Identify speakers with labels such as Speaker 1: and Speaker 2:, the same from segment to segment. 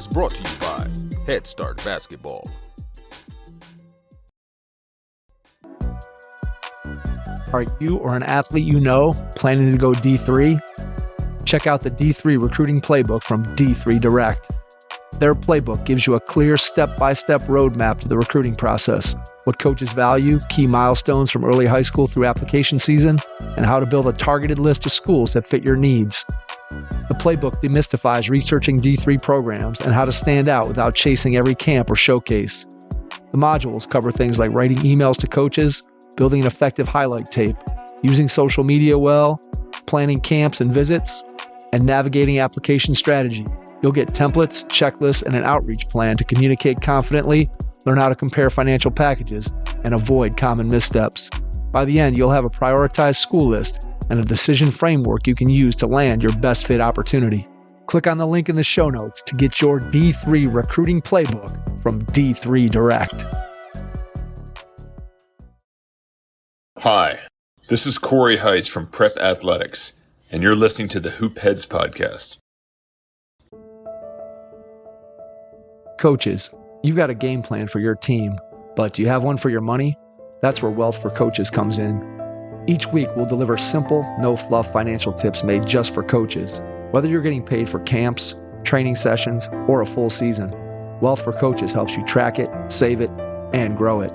Speaker 1: is brought to you by Head Start Basketball.
Speaker 2: Are you or an athlete you know planning to go D3? Check out the D3 recruiting playbook from D3 Direct. Their playbook gives you a clear step-by-step roadmap to the recruiting process, what coaches value, key milestones from early high school through application season, and how to build a targeted list of schools that fit your needs. The playbook demystifies researching D3 programs and how to stand out without chasing every camp or showcase. The modules cover things like writing emails to coaches, building an effective highlight tape, using social media well, planning camps and visits, and navigating application strategy. You'll get templates, checklists, and an outreach plan to communicate confidently, learn how to compare financial packages, and avoid common missteps. By the end, you'll have a prioritized school list and a decision framework you can use to land your best fit opportunity. Click on the link in the show notes to get your D3 recruiting playbook from D3 Direct.
Speaker 3: Hi, this is Corey Heights from Prep Athletics, and you're listening to the Hoop Heads podcast.
Speaker 2: Coaches, you've got a game plan for your team, but do you have one for your money? That's where Wealth for Coaches comes in. Each week, we'll deliver simple, no-fluff financial tips made just for coaches. Whether you're getting paid for camps, training sessions, or a full season, Wealth for Coaches helps you track it, save it, and grow it.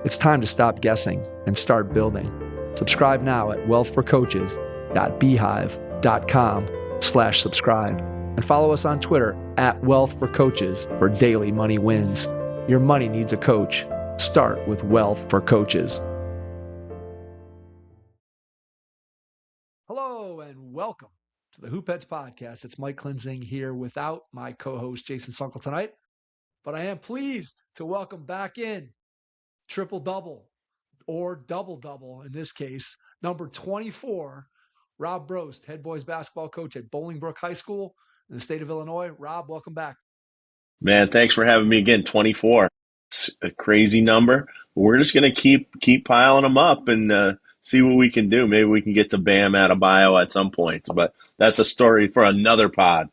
Speaker 2: It's time to stop guessing and start building. Subscribe now at wealthforcoaches.beehive.com/subscribe and follow us on Twitter @wealthforcoaches for daily money wins. Your money needs a coach. Start with Wealth for Coaches. Hello and welcome to the Hoop Heads podcast. It's Mike Klinzing here without my co-host Jason Sunkel tonight, but I am pleased to welcome back in triple-double or double-double in this case, number 24, Rob Brost, head boys basketball coach at Bolingbrook High School in the state of Illinois. Rob, welcome back.
Speaker 4: Man, thanks for having me again. 24. It's a crazy number. We're just going to keep piling them up and see what we can do. Maybe we can get to Bam Adebayo at some point, but that's a story for another pod.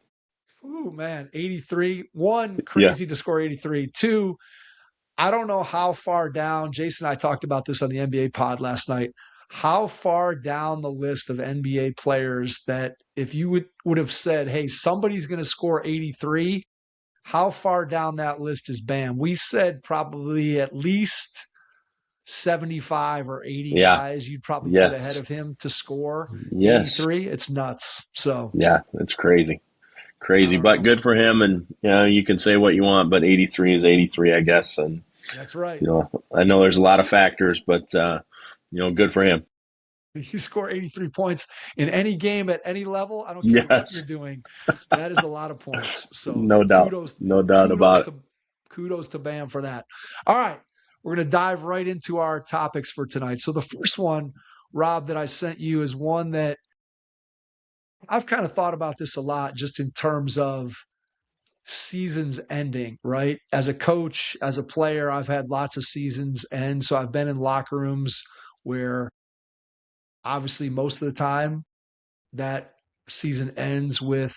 Speaker 2: Ooh, man, 83. One, crazy to score 83. Two, I don't know how far down, Jason and I talked about this on the NBA pod last night, how far down the list of NBA players that if you would have said, hey, somebody's going to score 83, how far down that list is Bam? We said probably at least 75 or 80 guys you'd probably put ahead of him to score 83. It's nuts. So
Speaker 4: yeah, it's crazy, but good for him. And you can say what you want, but 83 is 83, I guess. And
Speaker 2: that's right.
Speaker 4: I know there's a lot of factors, but good for him.
Speaker 2: You score 83 points in any game at any level. I don't care what you're doing. That is a lot of points. So
Speaker 4: no doubt about it.
Speaker 2: Kudos to Bam for that. All right. We're going to dive right into our topics for tonight. So the first one, Rob, that I sent you is one that I've kind of thought about this a lot just in terms of seasons ending, right? As a coach, as a player, I've had lots of seasons end. So I've been in locker rooms where obviously most of the time that season ends with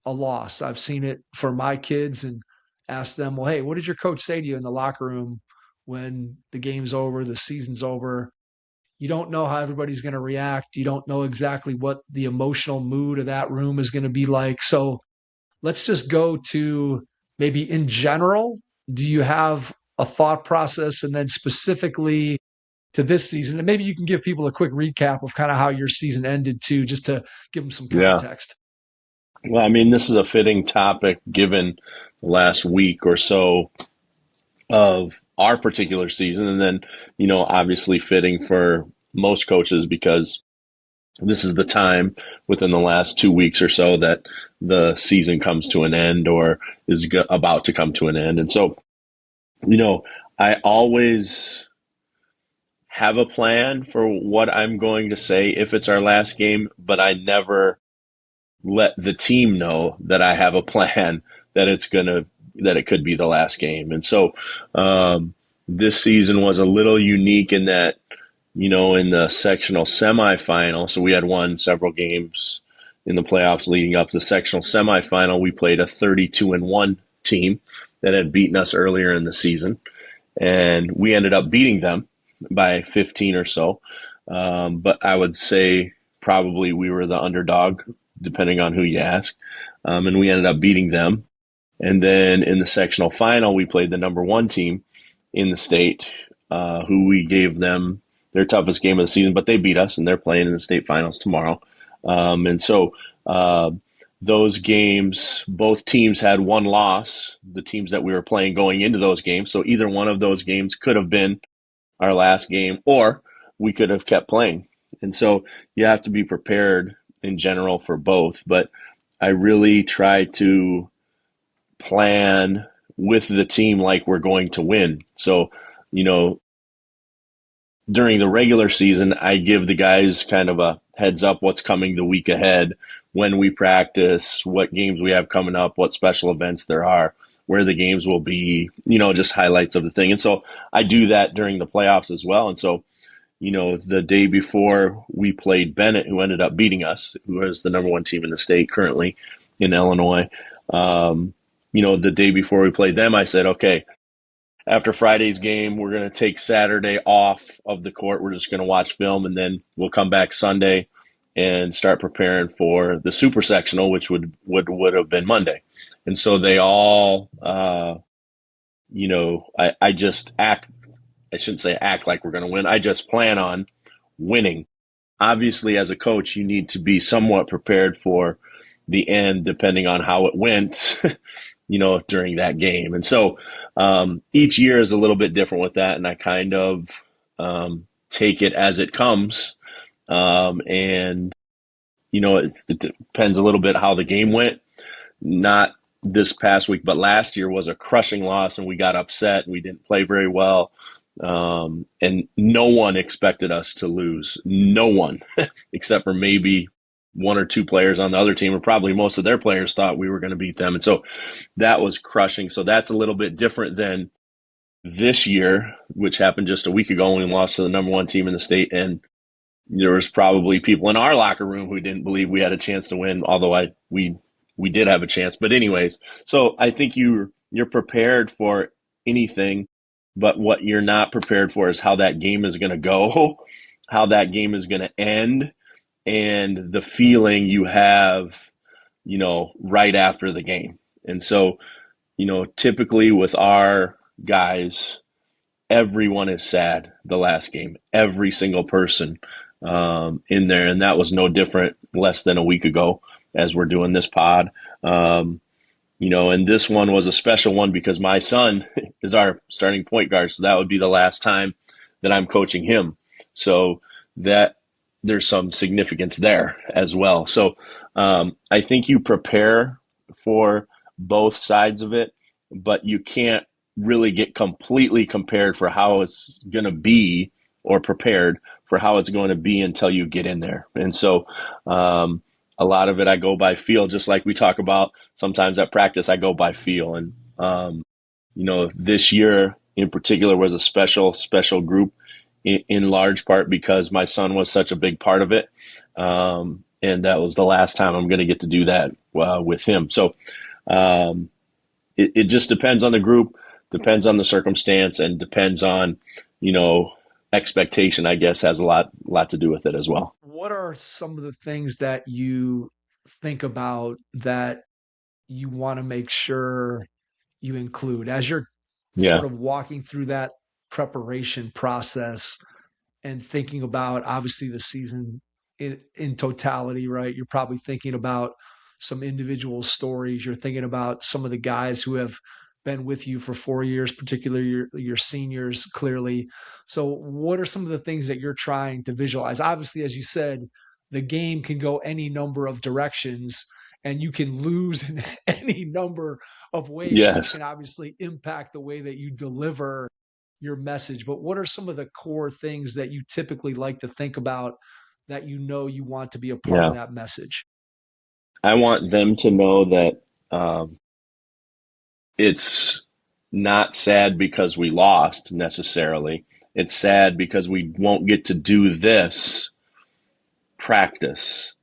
Speaker 2: a loss. I've seen it for my kids and asked them, well, hey, what did your coach say to you in the locker room when the game's over, the season's over? You don't know how everybody's going to react. You don't know exactly what the emotional mood of that room is going to be like. So let's just go to maybe in general, do you have a thought process? And then specifically to this season, and maybe you can give people a quick recap of kind of how your season ended too, just to give them some context.
Speaker 4: Well, I mean, this is a fitting topic given the last week or so of our particular season. And then, obviously fitting for most coaches because this is the time within the last 2 weeks or so that the season comes to an end or is about to come to an end. And so, I always have a plan for what I'm going to say if it's our last game, but I never let the team know that I have a plan that it could be the last game. And so this season was a little unique in that, in the sectional semifinal, so we had won several games in the playoffs leading up to the sectional semifinal, we played a 32-1 team that had beaten us earlier in the season, and we ended up beating them by 15 or so. But I would say probably we were the underdog, depending on who you ask. And we ended up beating them. And then in the sectional final, we played the number one team in the state, who we gave them their toughest game of the season, but they beat us, and they're playing in the state finals tomorrow. And so those games, both teams had one loss, the teams that we were playing going into those games. So either one of those games could have been our last game, or we could have kept playing. And so you have to be prepared in general for both. But I really try to plan with the team like we're going to win. So, during the regular season, I give the guys kind of a heads up what's coming the week ahead, when we practice, what games we have coming up, what special events there are, where the games will be, just highlights of the thing. And so I do that during the playoffs as well. And so, the day before we played Bennett, who ended up beating us, who is the number one team in the state currently in Illinois, the day before we played them, I said, okay, after Friday's game, we're going to take Saturday off of the court. We're just going to watch film, and then we'll come back Sunday and start preparing for the super sectional, which would have been Monday. And so they all, I just act. I shouldn't say act like we're going to win. I just plan on winning. Obviously, as a coach, you need to be somewhat prepared for the end, depending on how it went, during that game. And so each year is a little bit different with that, and I kind of take it as it comes. And, it depends a little bit how the game went. Not this past week, but last year was a crushing loss, and we got upset, and we didn't play very well. And no one expected us to lose. No one, except for maybe one or two players on the other team, or probably most of their players thought we were going to beat them. And so that was crushing. So that's a little bit different than this year, which happened just a week ago when we lost to the number one team in the state. And there was probably people in our locker room who didn't believe we had a chance to win, although we did have a chance. But anyways, so I think you're prepared for anything, but what you're not prepared for is how that game is going to go, how that game is going to end, and the feeling you have, right after the game. And so, typically with our guys, everyone is sad the last game, every single person in there. And that was no different less than a week ago as we're doing this pod. And this one was a special one because my son is our starting point guard. So that would be the last time that I'm coaching him. So that there's some significance there as well. So I think you prepare for both sides of it, but you can't really get completely prepared for how it's going to be, or prepared for how it's going to be until you get in there. And so a lot of it I go by feel, just like we talk about sometimes at practice, I go by feel. And, this year in particular was a special group in large part because my son was such a big part of it. And that was the last time I'm going to get to do that with him. So it just depends on the group, depends on the circumstance, and depends on, expectation, I guess, has a lot to do with it as well.
Speaker 2: What are some of the things that you think about that you want to make sure you include as you're sort of walking through that preparation process and thinking about obviously the season in totality, right? You're probably thinking about some individual stories. You're thinking about some of the guys who have been with you for 4 years, particularly your seniors, clearly. So what are some of the things that you're trying to visualize? Obviously, as you said, the game can go any number of directions, and you can lose in any number of ways.
Speaker 4: Yes.
Speaker 2: It can obviously impact the way that you deliver your message. But what are some of the core things that you typically like to think about that you want to be a part of that message?
Speaker 4: I want them to know that it's not sad because we lost necessarily. It's sad because we won't get to do this, practice,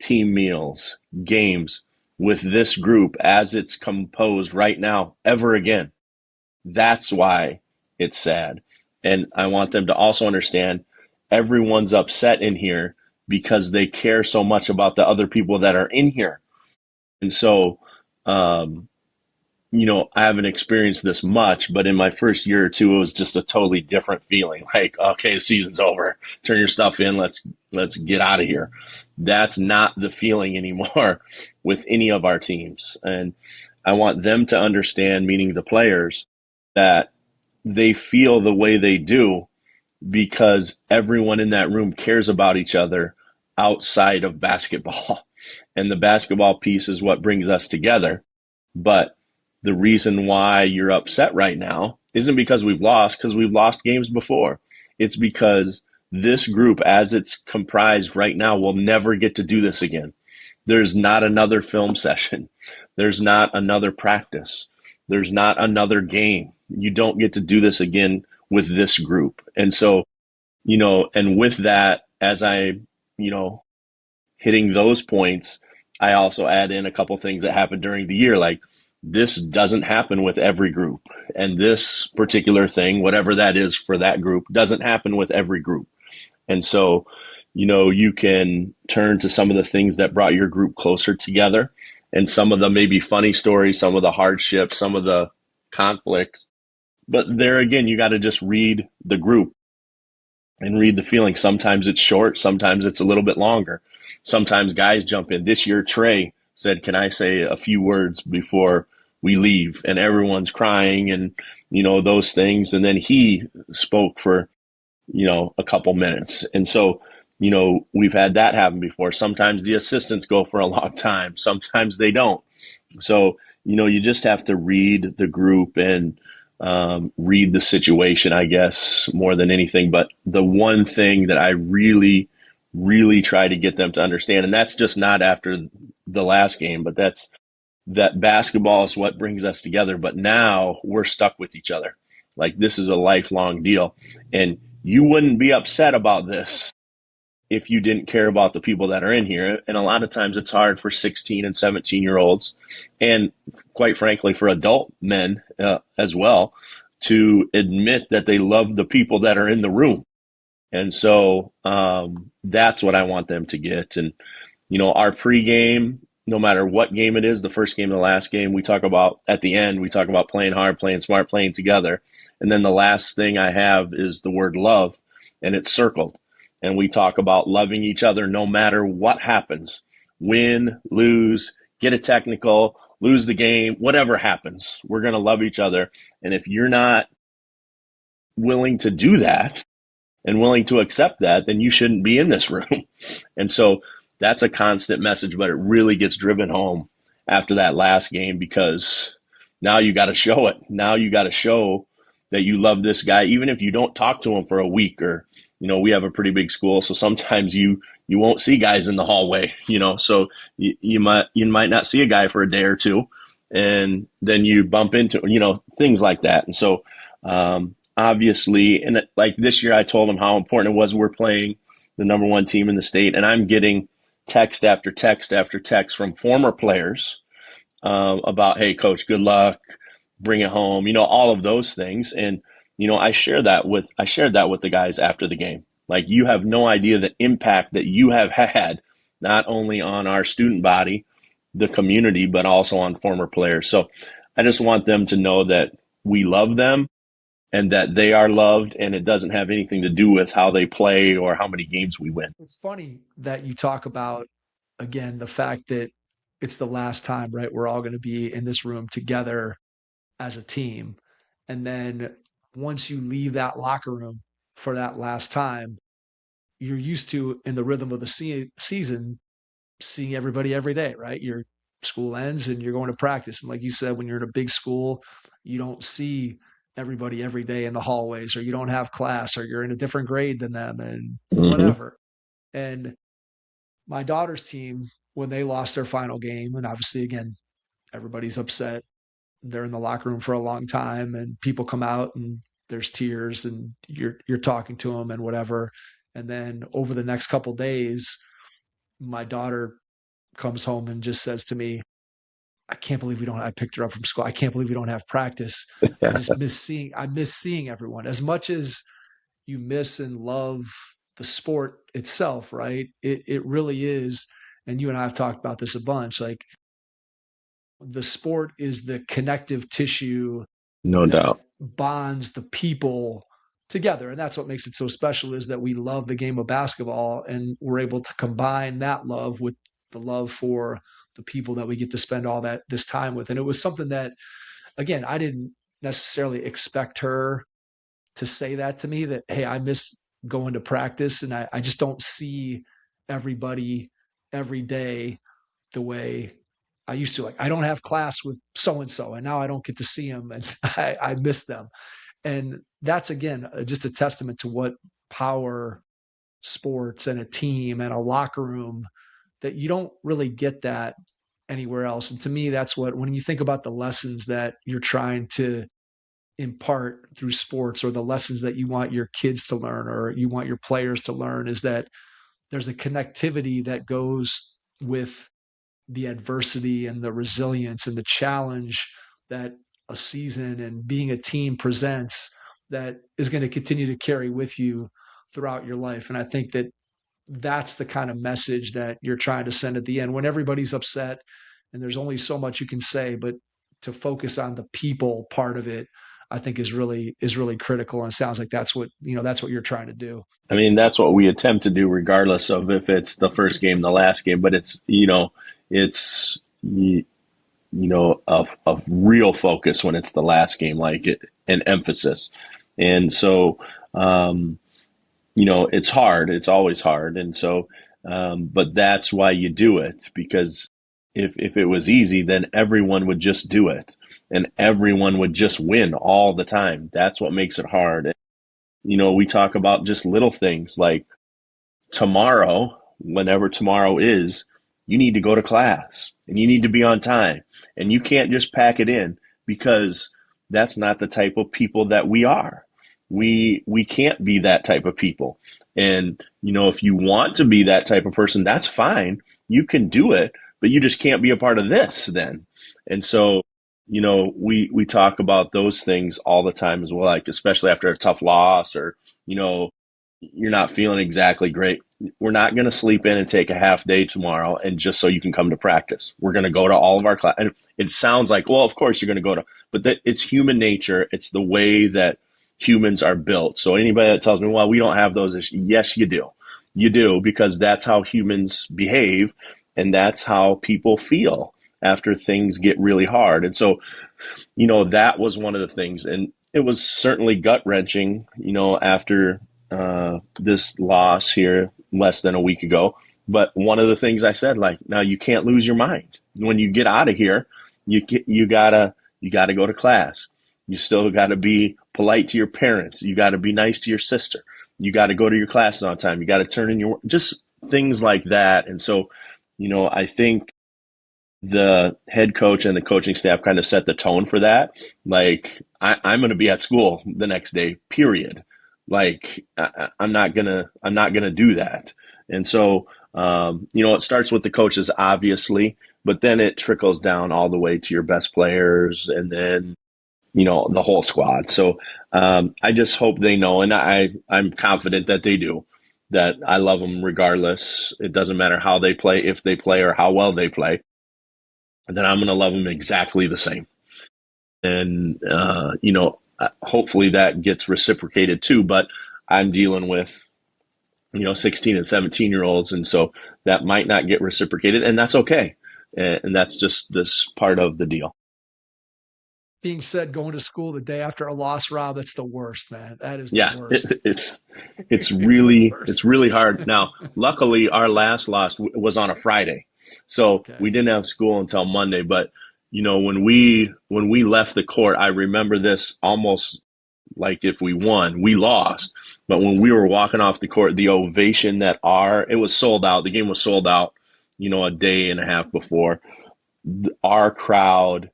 Speaker 4: team meals, games, with this group as it's composed right now ever again. That's why it's sad. And I want them to also understand everyone's upset in here because they care so much about the other people that are in here. And so, um, I haven't experienced this much, but in my first year or two, it was just a totally different feeling. Like, okay, the season's over. Turn your stuff in. Let's get out of here. That's not the feeling anymore with any of our teams. And I want them to understand, meaning the players, that they feel the way they do because everyone in that room cares about each other outside of basketball. And the basketball piece is what brings us together. But the reason why you're upset right now isn't because we've lost, because we've lost games before. It's because this group, as it's comprised right now, will never get to do this again. There's not another film session. There's not another practice. There's not another game. You don't get to do this again with this group. And so, and with that, as hitting those points, I also add in a couple things that happened during the year. Like, this doesn't happen with every group. And this particular thing, whatever that is for that group, doesn't happen with every group. And so, you can turn to some of the things that brought your group closer together, and some of the maybe funny stories, some of the hardships, some of the conflicts. But there again, you got to just read the group and read the feeling. Sometimes it's short, sometimes it's a little bit longer. Sometimes guys jump in. This year, Trey said, "Can I say a few words before we leave?" And everyone's crying and, those things. And then he spoke for, a couple minutes. And so, we've had that happen before. Sometimes the assistants go for a long time. Sometimes they don't. So, you just have to read the group and read the situation, I guess, more than anything. But the one thing that I really, really try to get them to understand, and that's just not after the last game, but that basketball is what brings us together. But now we're stuck with each other. Like, this is a lifelong deal. And you wouldn't be upset about this if you didn't care about the people that are in here. And a lot of times it's hard for 16 and 17-year-olds, and quite frankly, for adult men as well, to admit that they love the people that are in the room. And so that's what I want them to get. And, our pregame, no matter what game it is, the first game, the last game, we talk about at the end, we talk about playing hard, playing smart, playing together. And then the last thing I have is the word love, and it's circled. And we talk about loving each other no matter what happens. Win, lose, get a technical, lose the game, whatever happens, we're going to love each other. And if you're not willing to do that and willing to accept that, then you shouldn't be in this room. And so that's a constant message, but it really gets driven home after that last game, because now you got to show it. Now you got to show that you love this guy, even if you don't talk to him for a week. Or, we have a pretty big school, so sometimes you won't see guys in the hallway, so you might not see a guy for a day or two, and then you bump into, things like that. And so obviously, and like this year, I told him how important it was. We're playing the number one team in the state, and I'm getting text after text after text from former players about, "Hey, coach, good luck, bring it home," all of those things. And, I shared that with the guys after the game. Like, you have no idea the impact that you have had, not only on our student body, the community, but also on former players. So I just want them to know that we love them and that they are loved, and it doesn't have anything to do with how they play or how many games we win.
Speaker 2: It's funny that you talk about, again, the fact that it's the last time, right? We're all going to be in this room together as a team. And then once you leave that locker room for that last time, you're used to, in the rhythm of the season, seeing everybody every day, right? Your school ends and you're going to practice. And like you said, when you're in a big school, you don't see everybody every day in the hallways, or you don't have class, or you're in a different grade than them, and whatever. And my daughter's team, when they lost their final game, and obviously, again, everybody's upset. They're in the locker room for a long time, and people come out and there's tears, and you're talking to them and whatever. And then over the next couple days, my daughter comes home and just says to me, I can't believe I picked her up from school. I can't believe we don't have practice. I miss seeing everyone as much as you miss and love the sport itself, right? It really is. And you and I have talked about this a bunch. Like the sport is the connective tissue
Speaker 4: No
Speaker 2: that
Speaker 4: doubt.
Speaker 2: bonds the people together. And that's what makes it so special is that we love the game of basketball and we're able to combine that love with the love for the people that we get to spend all this time with. And it was something that, again, I didn't necessarily expect her to say that to me that, hey, I miss going to practice and I just don't see everybody every day the way I used to. Like I don't have class with so and so and now I don't get to see them and I miss them. And that's again just a testament to what power sports and a team and a locker room that you don't really get that anywhere else. And to me, that's what, when you think about the lessons that you're trying to impart through sports or the lessons that you want your kids to learn or you want your players to learn, is that there's a connectivity that goes with the adversity and the resilience and the challenge that a season and being a team presents that is going to continue to carry with you throughout your life. And I think that that's the kind of message that you're trying to send at the end when everybody's upset and there's only so much you can say, but to focus on the people part of it, I think is really critical. And it sounds like that's what you're trying to do.
Speaker 4: I mean, that's what we attempt to do, regardless of if it's the first game, the last game. But it's of real focus when it's the last game, like an emphasis. And so, it's hard. It's always hard. And so, but that's why you do it, because if it was easy, then everyone would just do it and everyone would just win all the time. That's what makes it hard. We talk about just little things like tomorrow, whenever tomorrow is, you need to go to class and you need to be on time and you can't just pack it in, because that's not the type of people that we are. We can't be that type of people. And, if you want to be that type of person, that's fine. You can do it, but you just can't be a part of this then. And so, we talk about those things all the time as well, like especially after a tough loss or, you're not feeling exactly great. We're not going to sleep in and take a half day tomorrow and just so you can come to practice. We're going to go to all of our class. And it sounds like, well, of course you're going to go to, but it's human nature. It's the way that humans are built. So anybody that tells me, well, we don't have those issues, yes, you do. You do, because that's how humans behave and that's how people feel after things get really hard. And so, that was one of the things. And it was certainly gut wrenching, after this loss here less than a week ago. But one of the things I said, like, now you can't lose your mind. When you get out of here, you gotta go to class. You still got to be polite to your parents. You got to be nice to your sister. You got to go to your classes on time. You got to turn in your, just things like that. And so, I think the head coach and the coaching staff kind of set the tone for that. Like, I'm going to be at school the next day, period. Like, I'm not gonna do that. And so, it starts with the coaches, obviously, but then it trickles down all the way to your best players and then, the whole squad. So, I just hope they know, and I'm confident that they do, that I love them regardless. It doesn't matter how they play, if they play, or how well they play. And then I'm going to love them exactly the same. And, hopefully that gets reciprocated too, but I'm dealing with, 16 and 17-year-olds. And so that might not get reciprocated, and that's okay. And that's just this part of the deal.
Speaker 2: Being said, going to school the day after a loss, Rob, that's the worst, man. That is the worst.
Speaker 4: It's really hard. Now, luckily our last loss was on a Friday. So we didn't have school until Monday, but when we left the court, I remember this almost like if we won, we lost. But when we were walking off the court, the ovation it was sold out. The game was sold out, a day and a half before. Our crowd,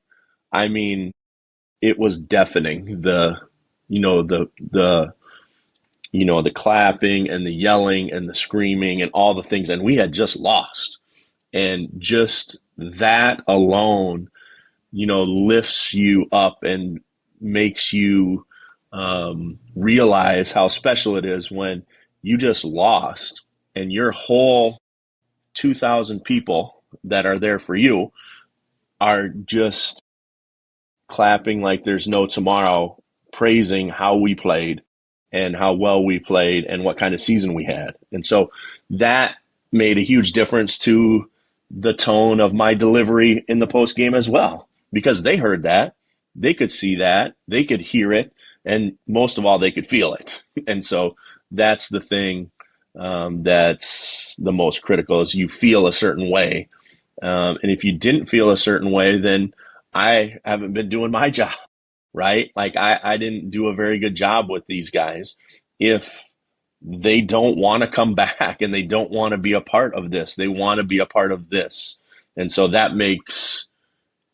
Speaker 4: I mean, it was deafening. The clapping and the yelling and the screaming and all the things. And we had just lost. And just that alone lifts you up and makes you realize how special it is when you just lost and your whole 2,000 people that are there for you are just clapping like there's no tomorrow, praising how we played and how well we played and what kind of season we had. And so that made a huge difference to the tone of my delivery in the post game as well, because they heard that, they could see that, they could hear it, and most of all, they could feel it. And so that's the thing that's the most critical, is you feel a certain way. And if you didn't feel a certain way, then I haven't been doing my job, right? Like I didn't do a very good job with these guys. If they don't want to come back and they don't want to be a part of this, they want to be a part of this. And so that makes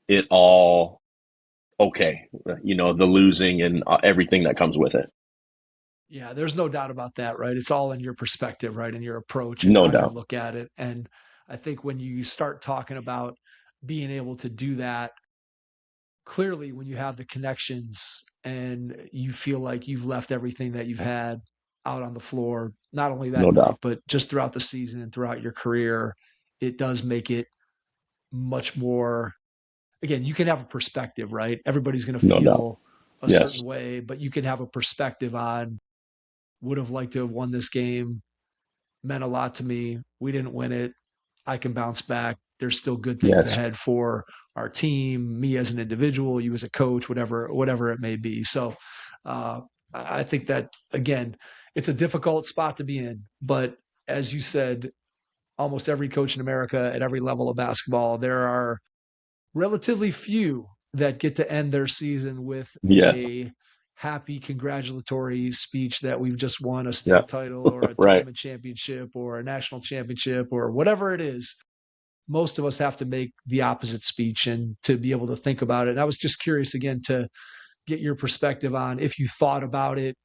Speaker 4: it all okay, the losing and everything that comes with it.
Speaker 2: Yeah, there's no doubt about that, right? It's all in your perspective, right? And your approach and
Speaker 4: No
Speaker 2: how you
Speaker 4: doubt.
Speaker 2: look at it. And I think when you start talking about being able to do that, clearly when you have the connections and you feel like you've left everything that you've had out on the floor, not only that
Speaker 4: No
Speaker 2: night,
Speaker 4: doubt.
Speaker 2: but just throughout the season and throughout your career, it does make it much more. Again, you can have a perspective, right? Everybody's going to
Speaker 4: No doubt.
Speaker 2: feel a certain
Speaker 4: Yes.
Speaker 2: way, but you can have a perspective on, would have liked to have won this game, meant a lot to me. We didn't win it. I can bounce back. There's still good things
Speaker 4: Yes.
Speaker 2: ahead for our team, me as an individual, you as a coach, whatever it may be. So I think that, again, it's a difficult spot to be in. But as you said, almost every coach in America at every level of basketball, there are relatively few that get to end their season with
Speaker 4: Yes.
Speaker 2: a happy congratulatory speech that we've just won a
Speaker 4: Yeah.
Speaker 2: state title or a
Speaker 4: Right.
Speaker 2: tournament championship or a national championship or whatever it is. Most of us have to make the opposite speech and to be able to think about it. And I was just curious again to get your perspective on if you thought about it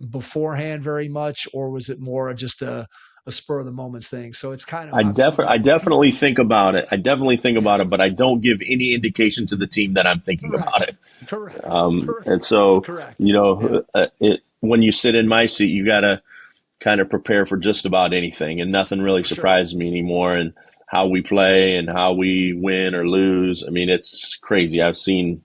Speaker 2: beforehand very much, or was it more just a spur of the moments thing? So it's kind of
Speaker 4: I
Speaker 2: obviously
Speaker 4: definitely think about it. I definitely think
Speaker 2: yeah,
Speaker 4: about it, but I don't give any indication to the team that I'm thinking about
Speaker 2: correct,
Speaker 4: it.
Speaker 2: correct,
Speaker 4: And so,
Speaker 2: correct. Yeah,
Speaker 4: when you sit in my seat, you got to kind of prepare for just about anything, and nothing really
Speaker 2: for sure.
Speaker 4: surprises me anymore. And how we play and how we win or lose. I mean, it's crazy. I've seen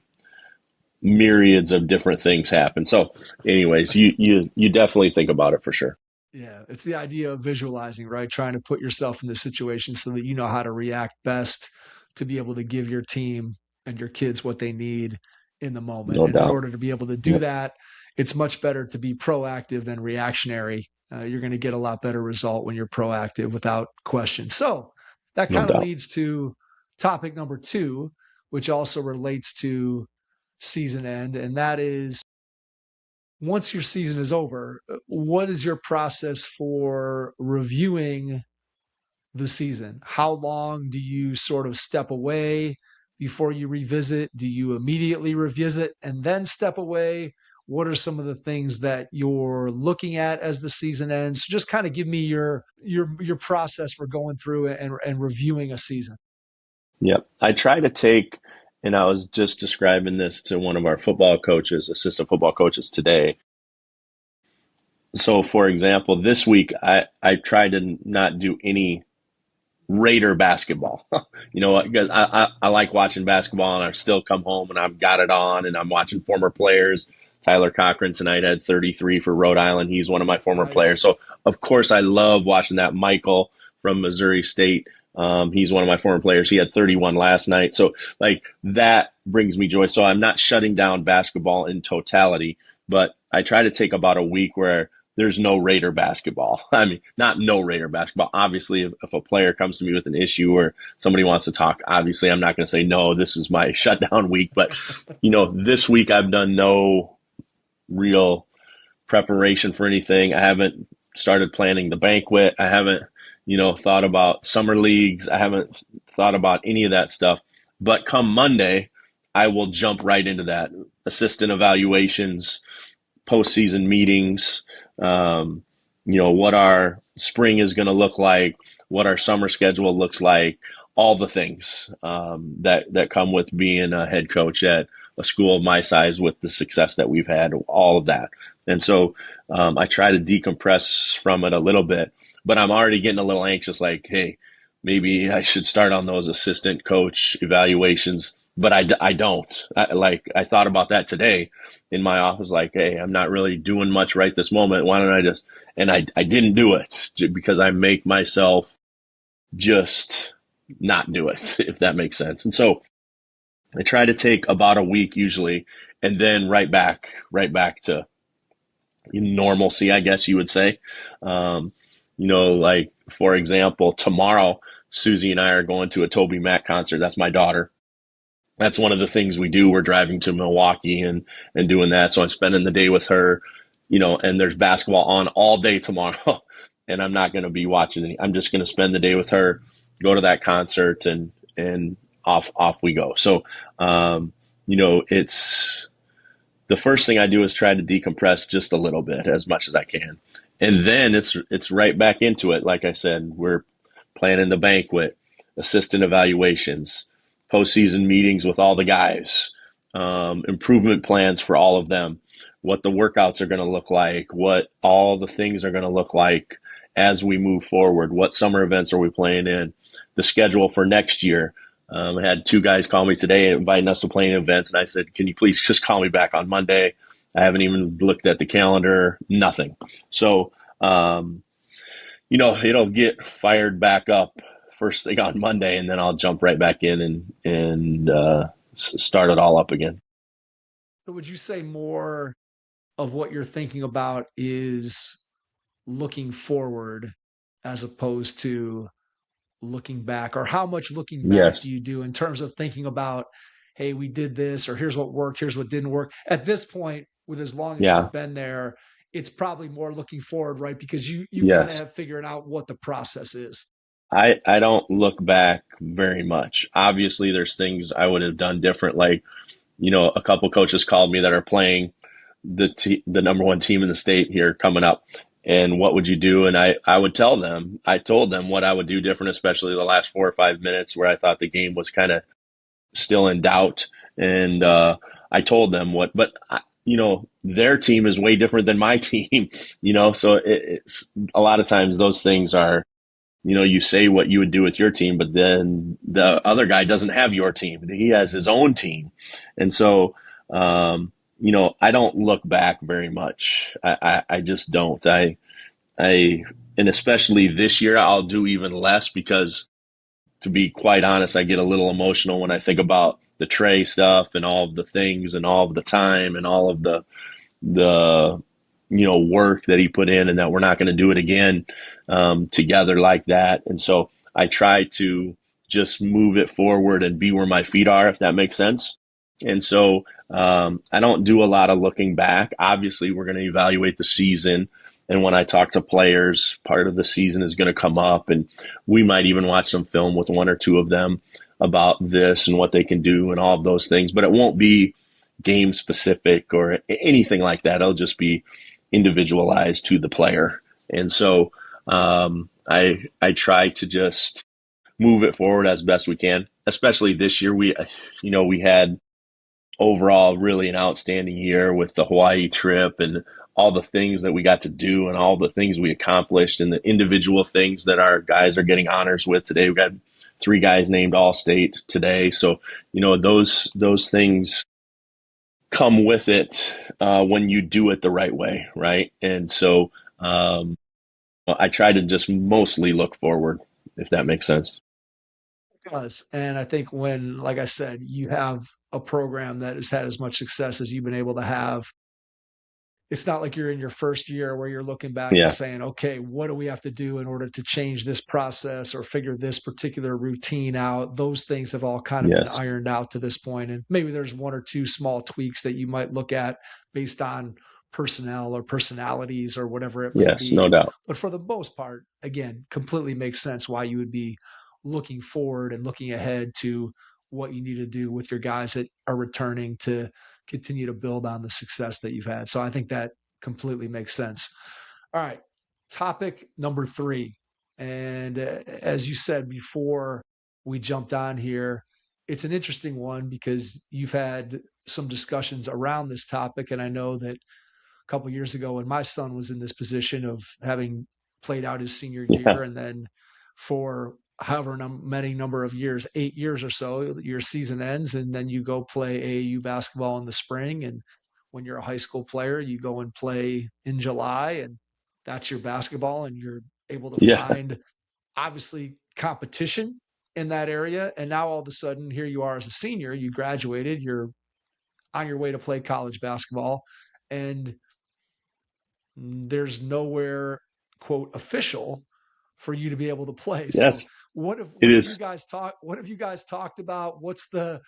Speaker 4: myriads of different things happen. So, anyways, you definitely think about it for sure.
Speaker 2: Yeah, it's the idea of visualizing, right? Trying to put yourself in the situation so that you know how to react best to be able to give your team and your kids what they need in the moment.
Speaker 4: No
Speaker 2: And in
Speaker 4: doubt.
Speaker 2: order to be able to do
Speaker 4: Yep.
Speaker 2: that, it's much better to be proactive than reactionary. You're going to get a lot better result when you're proactive without question. So that
Speaker 4: No
Speaker 2: kind of
Speaker 4: doubt.
Speaker 2: leads to topic number 2, which also relates to season end, and that is, once your season is over, what is your process for reviewing the season? How long do you sort of step away before you revisit? Do you immediately revisit and then step away? What are some of the things that you're looking at as the season ends? Just kind of give me your process for going through and reviewing a season.
Speaker 4: Yep. I try to take, and I was just describing this to one of our football coaches, assistant football coaches today. So, for example, this week I tried to not do any Raider basketball. Because I like watching basketball, and I still come home and I've got it on and I'm watching former players. Tyler Cochran tonight had 33 for Rhode Island. He's one of my former
Speaker 2: Nice.
Speaker 4: players. So, of course, I love watching that. Michael from Missouri State, he's one of my former players. He had 31 last night. So, like, that brings me joy. So, I'm not shutting down basketball in totality, but I try to take about a week where there's no Raider basketball. I mean, not no Raider basketball. Obviously, if a player comes to me with an issue or somebody wants to talk, obviously I'm not going to say, no, this is my shutdown week. But, this week I've done no real preparation for anything. I haven't started planning the banquet. I haven't, thought about summer leagues. I haven't thought about any of that stuff. But come Monday, I will jump right into that. Assistant evaluations, postseason meetings, what our spring is going to look like, what our summer schedule looks like, all the things that come with being a head coach at a school of my size with the success that we've had, all of that. And so I try to decompress from it a little bit, but I'm already getting a little anxious, like, hey, maybe I should start on those assistant coach evaluations. But I don't. I thought about that today in my office, like, hey, I'm not really doing much right this moment. Why don't I just, and I didn't do it because I make myself just not do it, if that makes sense. And so I try to take about a week usually, and then right back to normalcy, I guess you would say. Like for example, tomorrow, Susie and I are going to a Toby Mac concert. That's my daughter. That's one of the things we do. We're driving to Milwaukee and doing that. So I'm spending the day with her, and there's basketball on all day tomorrow. And I'm not going to be watching any. I'm just going to spend the day with her, go to that concert, and off we go. So, it's the first thing I do is try to decompress just a little bit as much as I can. And then it's right back into it. Like I said, we're planning the banquet, assistant evaluations, postseason meetings with all the guys, improvement plans for all of them, what the workouts are going to look like, what all the things are going to look like as we move forward, what summer events are we playing in, the schedule for next year. I had two guys call me today inviting us to playing events, and I said, can you please just call me back on Monday? I haven't even looked at the calendar, nothing. So, it'll get fired back up first thing on Monday, and then I'll jump right back in and start it all up again.
Speaker 2: So would you say more of what you're thinking about is looking forward as opposed to looking back, or how much looking back
Speaker 4: Yes.
Speaker 2: do you do in terms of thinking about, hey, we did this, or here's what worked, here's what didn't work? At this point, with as long as
Speaker 4: Yeah.
Speaker 2: you've been there, it's probably more looking forward, right? Because you kind of
Speaker 4: Yes.
Speaker 2: have figured out what the process is.
Speaker 4: I don't look back very much. Obviously, there's things I would have done different. Like, a couple coaches called me that are playing the number one team in the state here coming up. And what would you do? And I would tell them, I told them what I would do different, especially the last 4 or 5 minutes where I thought the game was kind of still in doubt. And I told them but their team is way different than my team, so it's a lot of times those things are, you say what you would do with your team, but then the other guy doesn't have your team. He has his own team. And so, I don't look back very much. I just don't. And especially this year, I'll do even less because, to be quite honest, I get a little emotional when I think about the Trey stuff and all of the things and all of the time and all of the work that he put in, and that we're not going to do it again together like that. And so I try to just move it forward and be where my feet are, if that makes sense. And so I don't do a lot of looking back. Obviously, we're going to evaluate the season. And when I talk to players, part of the season is going to come up, and we might even watch some film with one or two of them about this and what they can do and all of those things. But it won't be game specific or anything like that. It'll just be individualized to the player. And so I try to just move it forward as best we can. Especially this year, we had overall really an outstanding year with the Hawaii trip and all the things that we got to do and all the things we accomplished and the individual things that our guys are getting honors with today. We got 3 guys named All-State today. So, those things come with it when you do it the right way, right? And so I try to just mostly look forward, if that makes sense.
Speaker 2: It does. And I think when, like I said, you have a program that has had as much success as you've been able to have, it's not like you're in your first year where you're looking back and
Speaker 4: Yeah,
Speaker 2: saying, okay, what do we have to do in order to change this process or figure this particular routine out? Those things have all kind of been
Speaker 4: yes,
Speaker 2: ironed out to this point. And maybe there's one or two small tweaks that you might look at based on personnel or personalities or whatever it might
Speaker 4: yes, no
Speaker 2: be.
Speaker 4: doubt.
Speaker 2: But for the most part, again, completely makes sense why you would be looking forward and looking ahead to what you need to do with your guys that are returning to continue to build on the success that you've had. So I think that completely makes sense. All right. Topic number 3. And as you said before, we jumped on here. It's an interesting one because you've had some discussions around this topic. And I know that a couple years ago when my son was in this position of having played out his senior
Speaker 4: Yeah.
Speaker 2: year and then for however many number of years, 8 years or so, your season ends and then you go play AAU basketball in the spring. And when you're a high school player, you go and play in July and that's your basketball and you're able to
Speaker 4: Yeah.
Speaker 2: find obviously competition in that area. And now all of a sudden, here you are as a senior, you graduated, you're on your way to play college basketball, and there's nowhere, quote, official for you to be able to play. So
Speaker 4: Yes,
Speaker 2: what have
Speaker 4: it
Speaker 2: what have you
Speaker 4: is.
Speaker 2: guys talked what have you guys talked about? What's the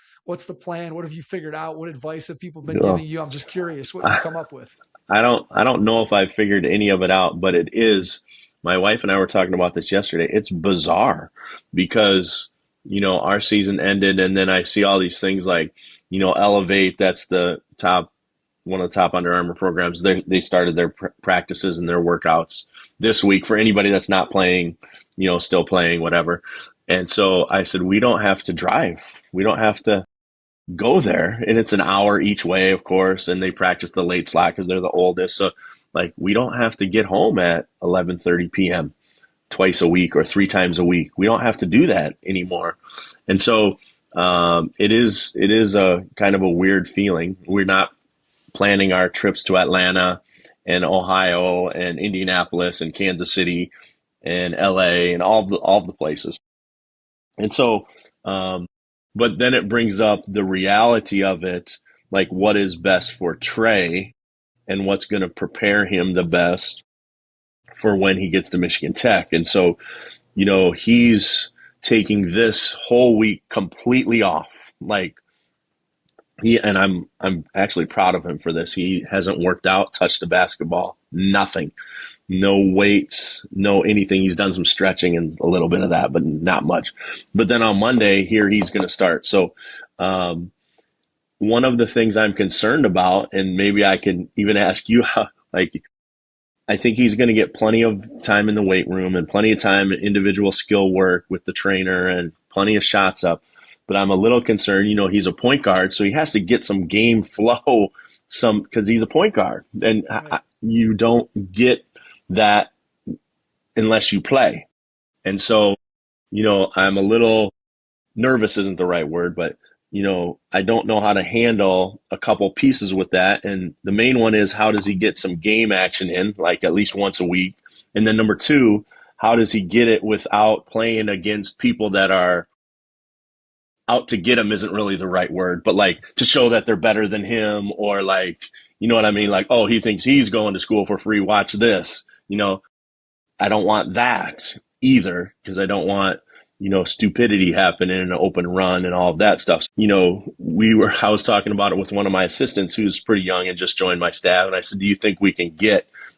Speaker 2: plan? What have you figured out? What advice have people been giving
Speaker 4: Well,
Speaker 2: you? I'm just curious what you've come up with.
Speaker 4: I don't know if I figured any of it out, but it is. My wife and I were talking about this yesterday. It's bizarre because our season ended, and then I see all these things like Elevate. That's the top one of the top Under Armour programs. They started their practices and their workouts this week for anybody that's not playing, still playing, whatever. And so I said, we don't have to drive. We don't have to go there, and it's an hour each way, of course, and they practice the late slot because they're the oldest. So like we don't have to get home at 11:30 p.m. twice a week or three times a week. We don't have to do that anymore. And so it is a kind of a weird feeling. We're not planning our trips to Atlanta and Ohio and Indianapolis and Kansas City and LA and all the places. And so, but then it brings up the reality of it, like what is best for Trey and what's going to prepare him the best for when he gets to Michigan Tech. And so, he's taking this whole week completely off. Like I'm actually proud of him for this. He hasn't worked out, touched the basketball, nothing. No weights, no anything. He's done some stretching and a little bit of that, but not much. But then on Monday, here he's going to start. So, one of the things I'm concerned about, and maybe I can even ask you, like, I think he's going to get plenty of time in the weight room and plenty of time in individual skill work with the trainer and plenty of shots up. But I'm a little concerned, he's a point guard, so he has to get some game flow, because he's a point guard. And
Speaker 2: Right.
Speaker 4: you don't get that unless you play. And so, I'm a little nervous isn't the right word, but I don't know how to handle a couple pieces with that. And the main one is how does he get some game action in, like at least once a week? And then number two, how does he get it without playing against people that are out to get him isn't really the right word, but like to show that they're better than him or like, you know what I mean? Like, oh, he thinks he's going to school for free. Watch this. I don't want that either because I don't want, stupidity happening in an open run and all of that stuff. I was talking about it with one of my assistants who's pretty young and just joined my staff. And I said, do you think we can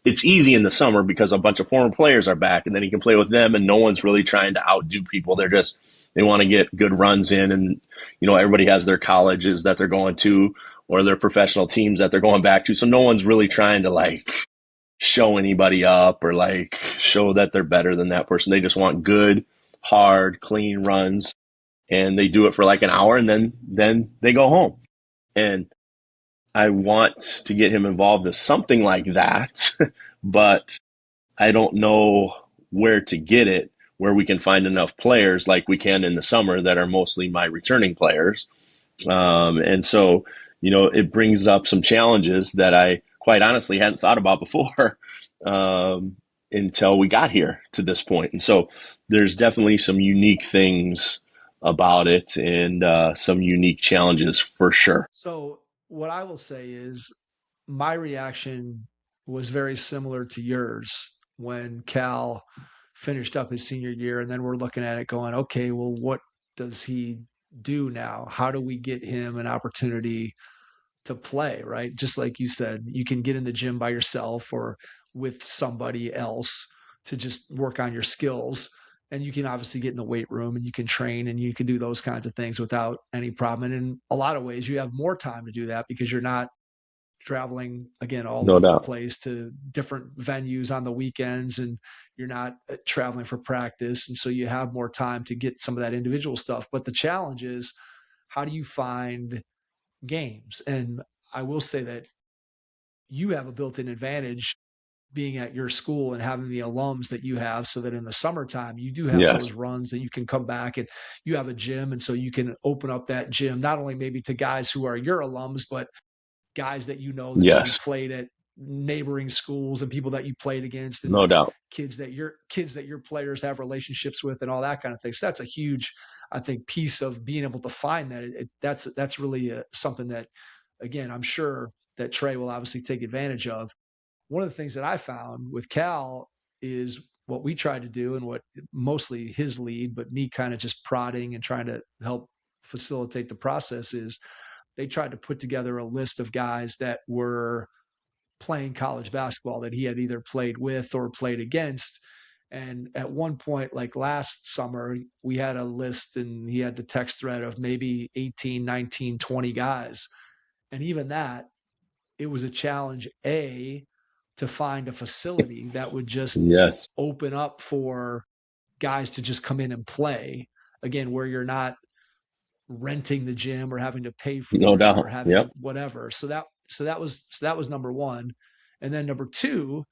Speaker 4: it's easy in the summer because a bunch of former players are back and then he can play with them and no one's really trying to outdo people. They want to get good runs in and, everybody has their colleges that they're going to or their professional teams that they're going back to. So no one's really trying to like show anybody up or like show that they're better than that person. They just want good, hard, clean runs and they do it for like an hour and then they go home. And I want to get him involved in something like that, but I don't know where to get it, where we can find enough players like we can in the summer that are mostly my returning players. And so, it brings up some challenges that I quite honestly hadn't thought about before until we got here to this point. And so there's definitely some unique things about it and some unique challenges for sure.
Speaker 2: So what I will say is my reaction was very similar to yours when Cal finished up his senior year. And then we're looking at it going, okay, well, what does he do now? How do we get him an opportunity to play, right? Just like you said, you can get in the gym by yourself or with somebody else to just work on your skills. And you can obviously get in the weight room and you can train and you can do those kinds of things without any problem. And in a lot of ways, you have more time to do that because you're not traveling again all
Speaker 4: No
Speaker 2: over the
Speaker 4: doubt.
Speaker 2: place to different venues on the weekends, and you're not traveling for practice. And so you have more time to get some of that individual stuff. But the challenge is, how do you find games? And I will say that you have a built-in advantage being at your school and having the alums that you have, so that in the summertime you do have
Speaker 4: Yes.
Speaker 2: those runs that you can come back and you have a gym. And so you can open up that gym, not only maybe to guys who are your alums, but guys that that maybe
Speaker 4: Yes.
Speaker 2: played at neighboring schools and people that you played against, and
Speaker 4: No doubt.
Speaker 2: kids that your players have relationships with and all that kind of thing. So that's a huge, I think, piece of being able to find that. That's really something that, again, I'm sure that Trey will obviously take advantage of. One of the things that I found with Cal is what we tried to do, and what mostly his lead, but me kind of just prodding and trying to help facilitate the process, is they tried to put together a list of guys that were playing college basketball that he had either played with or played against. And at one point, like last summer, we had a list and he had the text thread of maybe 18, 19, 20 guys. And even that, it was a challenge, to find a facility that would just
Speaker 4: Yes.
Speaker 2: open up for guys to just come in and play. Again, where you're not renting the gym or having to pay for
Speaker 4: No
Speaker 2: it or
Speaker 4: doubt.
Speaker 2: having
Speaker 4: Yep.
Speaker 2: whatever. So that was number one. And then number two,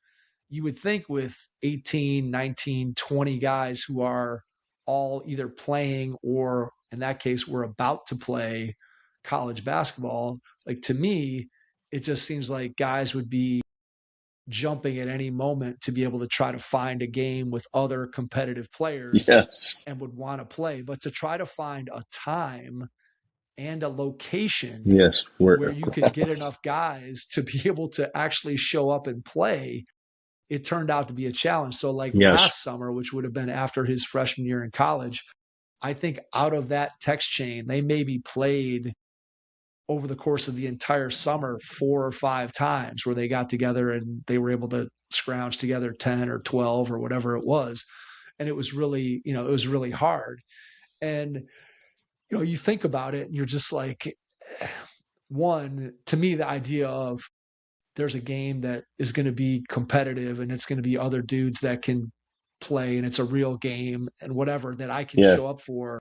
Speaker 2: you would think with 18, 19, 20 guys who are all either playing or in that case we're about to play college basketball, like to me, it just seems like guys would be jumping at any moment to be able to try to find a game with other competitive players
Speaker 4: Yes.
Speaker 2: and would want to play. But to try to find a time and a location
Speaker 4: Yes.
Speaker 2: where you could get enough guys to be able to actually show up and play, it turned out to be a challenge. So like
Speaker 4: Yes.
Speaker 2: last summer, which would have been after his freshman year in college, I think out of that text chain, they maybe played over the course of the entire summer 4 or 5 times, where they got together and they were able to scrounge together 10 or 12 or whatever it was. And it was really, it was really hard. And, you think about it and you're just like, one, to me, the idea of there's a game that is going to be competitive and it's going to be other dudes that can play and it's a real game and whatever that I can
Speaker 4: Yeah.
Speaker 2: show up for.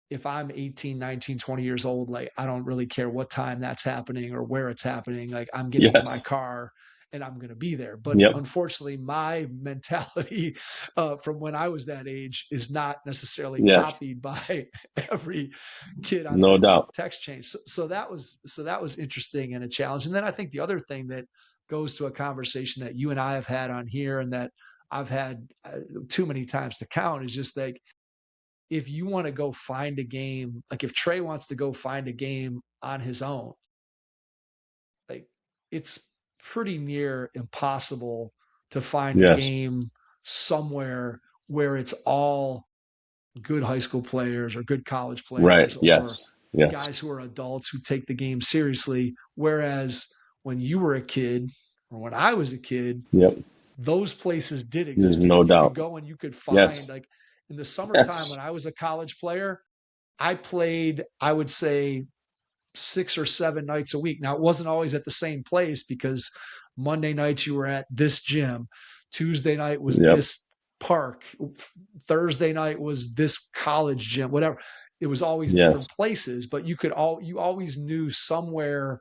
Speaker 2: If I'm 18, 19, 20 years old, like I don't really care what time that's happening or where it's happening. Like I'm getting in my
Speaker 4: Yes.
Speaker 2: car and I'm going to be there. But
Speaker 4: Yep.
Speaker 2: unfortunately, my mentality from when I was that age is not necessarily
Speaker 4: Yes.
Speaker 2: copied by every kid on
Speaker 4: No
Speaker 2: that
Speaker 4: doubt.
Speaker 2: text chain. So that was interesting and a challenge. And then I think the other thing that goes to a conversation that you and I have had on here and that I've had too many times to count is just like, if you want to go find a game, like if Trey wants to go find a game on his own, like it's pretty near impossible to find a
Speaker 4: Yes.
Speaker 2: game somewhere where it's all good high school players or good college
Speaker 4: Right.
Speaker 2: players or
Speaker 4: Yes. Yes.
Speaker 2: guys who are adults who take the game seriously. Whereas when you were a kid or when I was a kid,
Speaker 4: Yep.
Speaker 2: those places did
Speaker 4: There's
Speaker 2: exist.
Speaker 4: no
Speaker 2: Like you could
Speaker 4: doubt.
Speaker 2: go and you could
Speaker 4: Yes.
Speaker 2: find, like in the summertime
Speaker 4: Yes.
Speaker 2: when I was a college player, I played, I would say 6 or 7 nights a week. Now it wasn't always at the same place because Monday nights you were at this gym, Tuesday night was
Speaker 4: Yep.
Speaker 2: this park, Thursday night was this college gym, whatever. It was always
Speaker 4: Yes.
Speaker 2: different places, but you always knew somewhere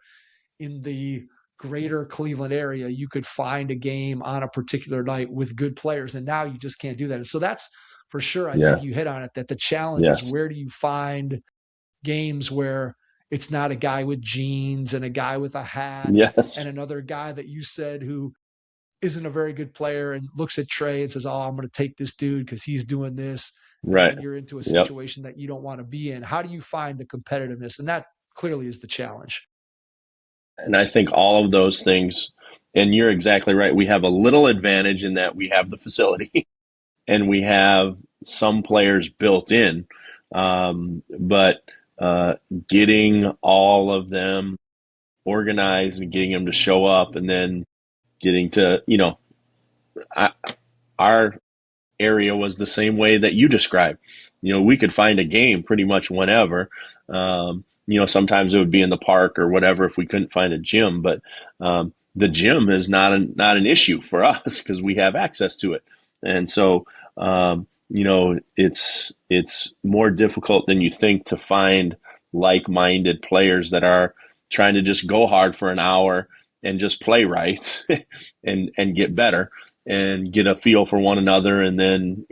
Speaker 2: in the greater Cleveland area, you could find a game on a particular night with good players. And now you just can't do that. And so that's for sure. I
Speaker 4: Yeah.
Speaker 2: think you hit on it, that the challenge is
Speaker 4: Yes.
Speaker 2: where do you find games where it's not a guy with jeans and a guy with a hat
Speaker 4: Yes.
Speaker 2: and another guy that you said who isn't a very good player and looks at Trey and says, "Oh, I'm going to take this dude because he's doing this."
Speaker 4: Right.
Speaker 2: And then you're into a
Speaker 4: Yep.
Speaker 2: situation that you don't want to be in. How do you find the competitiveness? And that clearly is the challenge.
Speaker 4: And I think all of those things, and you're exactly right. We have a little advantage in that we have the facility and we have some players built in. But getting all of them organized and getting them to show up and then getting to, our area was the same way that you described. We could find a game pretty much whenever. sometimes it would be in the park or whatever if we couldn't find a gym. But the gym is not an issue for us because we have access to it. And so, it's more difficult than you think to find like-minded players that are trying to just go hard for an hour and just play right and get better and get a feel for one another and then,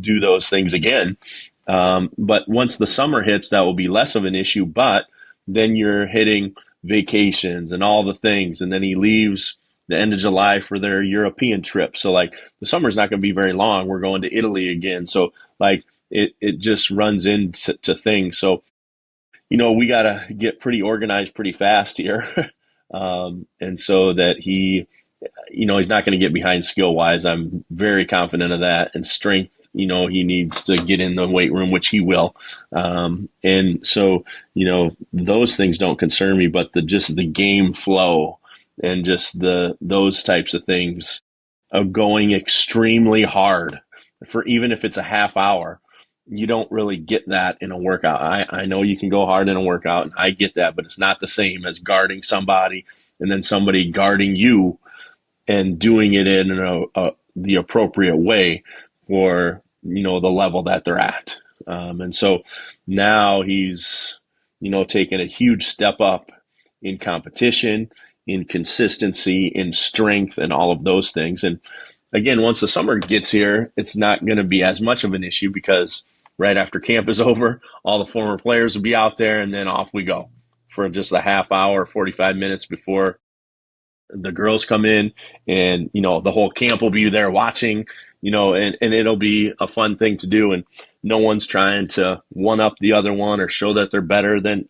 Speaker 4: do those things again. But once the summer hits, that will be less of an issue. But then you're hitting vacations and all the things. And then he leaves the end of July for their European trip. So, like, the summer's not going to be very long. We're going to Italy again. So, like, it just runs into things. So, we got to get pretty organized pretty fast here. And so that he's not going to get behind skill wise. I'm very confident of that. And strength, he needs to get in the weight room, which he will. And so, those things don't concern me, but just the game flow and just those types of things of going extremely hard for, even if it's a half hour, you don't really get that in a workout. I know you can go hard in a workout, and I get that, but it's not the same as guarding somebody and then somebody guarding you and doing it in the appropriate way for, the level that they're at. And so now he's, taken a huge step up in competition, in consistency, in strength, and all of those things. And again, once the summer gets here, it's not going to be as much of an issue because right after camp is over, all the former players will be out there, and then off we go for just a half hour, 45 minutes before the girls come in, and the whole camp will be there watching, and it'll be a fun thing to do. And no one's trying to one up the other one or show that they're better than,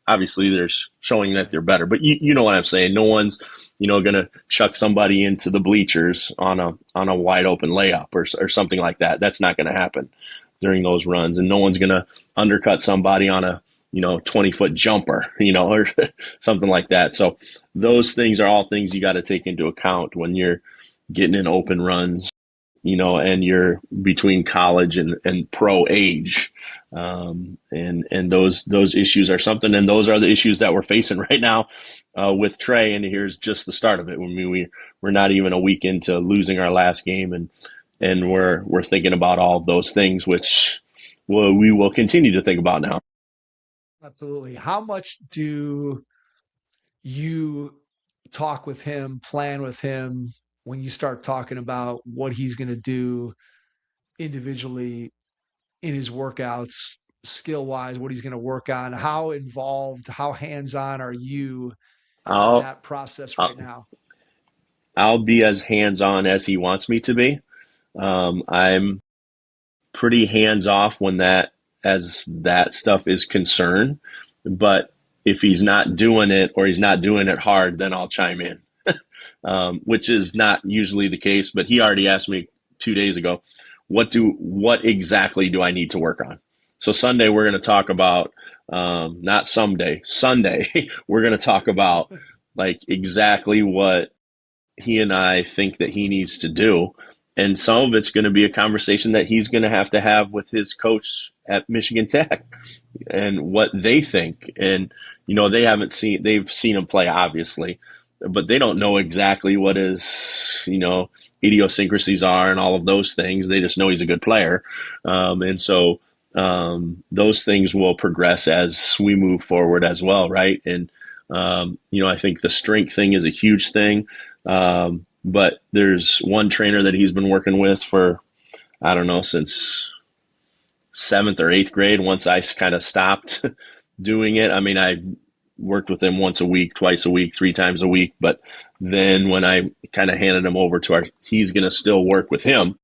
Speaker 4: obviously there's showing that they're better, but you know what I'm saying. No one's, gonna chuck somebody into the bleachers on a wide open layup or something like that. That's not gonna happen during those runs. And no one's gonna undercut somebody on a 20-foot jumper, or something like that. So those things are all things you got to take into account when you're getting in open runs, and you're between college and pro age. And those issues are something, and those are the issues that we're facing right now, with Trey. And here's just the start of it. We're not even a week into losing our last game, and we're thinking about all of those things, which we will continue to think about now.
Speaker 2: Absolutely. How much do you talk with him, plan with him when you start talking about what he's going to do individually in his workouts, skill wise, what he's going to work on? How involved, how hands on are you in
Speaker 4: I'll,
Speaker 2: that process right
Speaker 4: I'll
Speaker 2: now?
Speaker 4: I'll be as hands on as he wants me to be. I'm pretty hands off as that stuff is concerned. But if he's not doing it or he's not doing it hard, then I'll chime in, which is not usually the case. But he already asked me 2 days ago, what exactly do I need to work on? So Sunday we're going to talk about, not someday, Sunday we're going to talk about like exactly what he and I think that he needs to do. And some of it's going to be a conversation that he's going to have with his coach at Michigan Tech and what they think. And, they've seen him play, obviously, but they don't know exactly what his, idiosyncrasies are and all of those things. They just know he's a good player. And so those things will progress as we move forward as well, right? And, I think the strength thing is a huge thing. But there's one trainer that he's been working with for, I don't know, since 7th or 8th grade, once I kind of stopped doing it. I worked with him once a week, twice a week, 3 times a week. But then when I kind of handed him over to he's going to still work with him.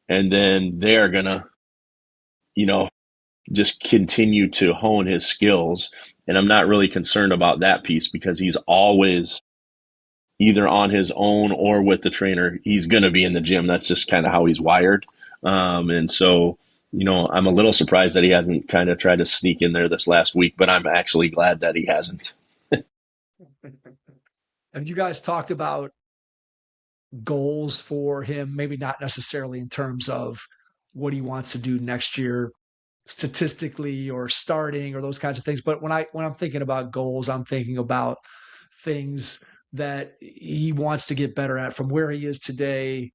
Speaker 4: And then they're going to, just continue to hone his skills. And I'm not really concerned about that piece because he's always either on his own or with the trainer. He's going to be in the gym. That's just kind of how he's wired. And so, I'm a little surprised that he hasn't kind of tried to sneak in there this last week, but I'm actually glad that he hasn't.
Speaker 2: Have you guys talked about goals for him? Maybe not necessarily in terms of what he wants to do next year statistically or starting or those kinds of things. But when I'm thinking about goals, I'm thinking about things that he wants to get better at from where he is today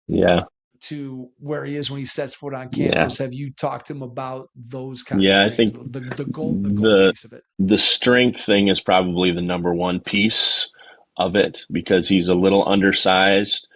Speaker 4: Yeah.
Speaker 2: to where he is when he sets foot on
Speaker 4: Yeah.
Speaker 2: campus. Have you talked to him about those kinds
Speaker 4: Yeah.
Speaker 2: of
Speaker 4: I
Speaker 2: things?
Speaker 4: think
Speaker 2: The goal piece of it.
Speaker 4: the strength thing is probably the number one piece of it because he's a little undersized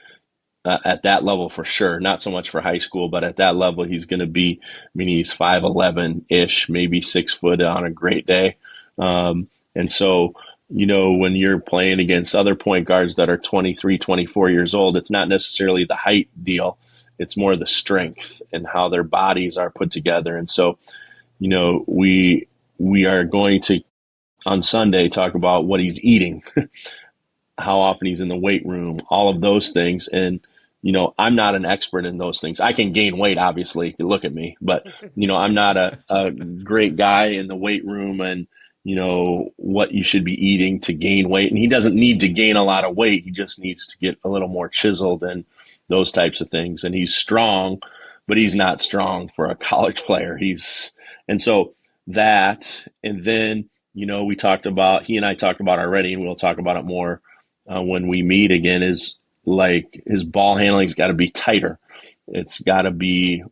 Speaker 4: at that level for sure. Not so much for high school, but at that level, he's going to be, I mean, he's 5'11 ish, maybe 6 foot on a great day. And so, when you're playing against other point guards that are 23, 24 years old, it's not necessarily the height deal. It's more the strength and how their bodies are put together. And so, we are going to on Sunday talk about what he's eating, how often he's in the weight room, all of those things. And, I'm not an expert in those things. I can gain weight, obviously, if you look at me, but, I'm not a great guy in the weight room and, what you should be eating to gain weight. And he doesn't need to gain a lot of weight. He just needs to get a little more chiseled and those types of things. And he's strong, but he's not strong for a college player. And so that, and then, he and I talked about already, and we'll talk about it more when we meet again, is like his ball handling's got to be tighter. It's got to be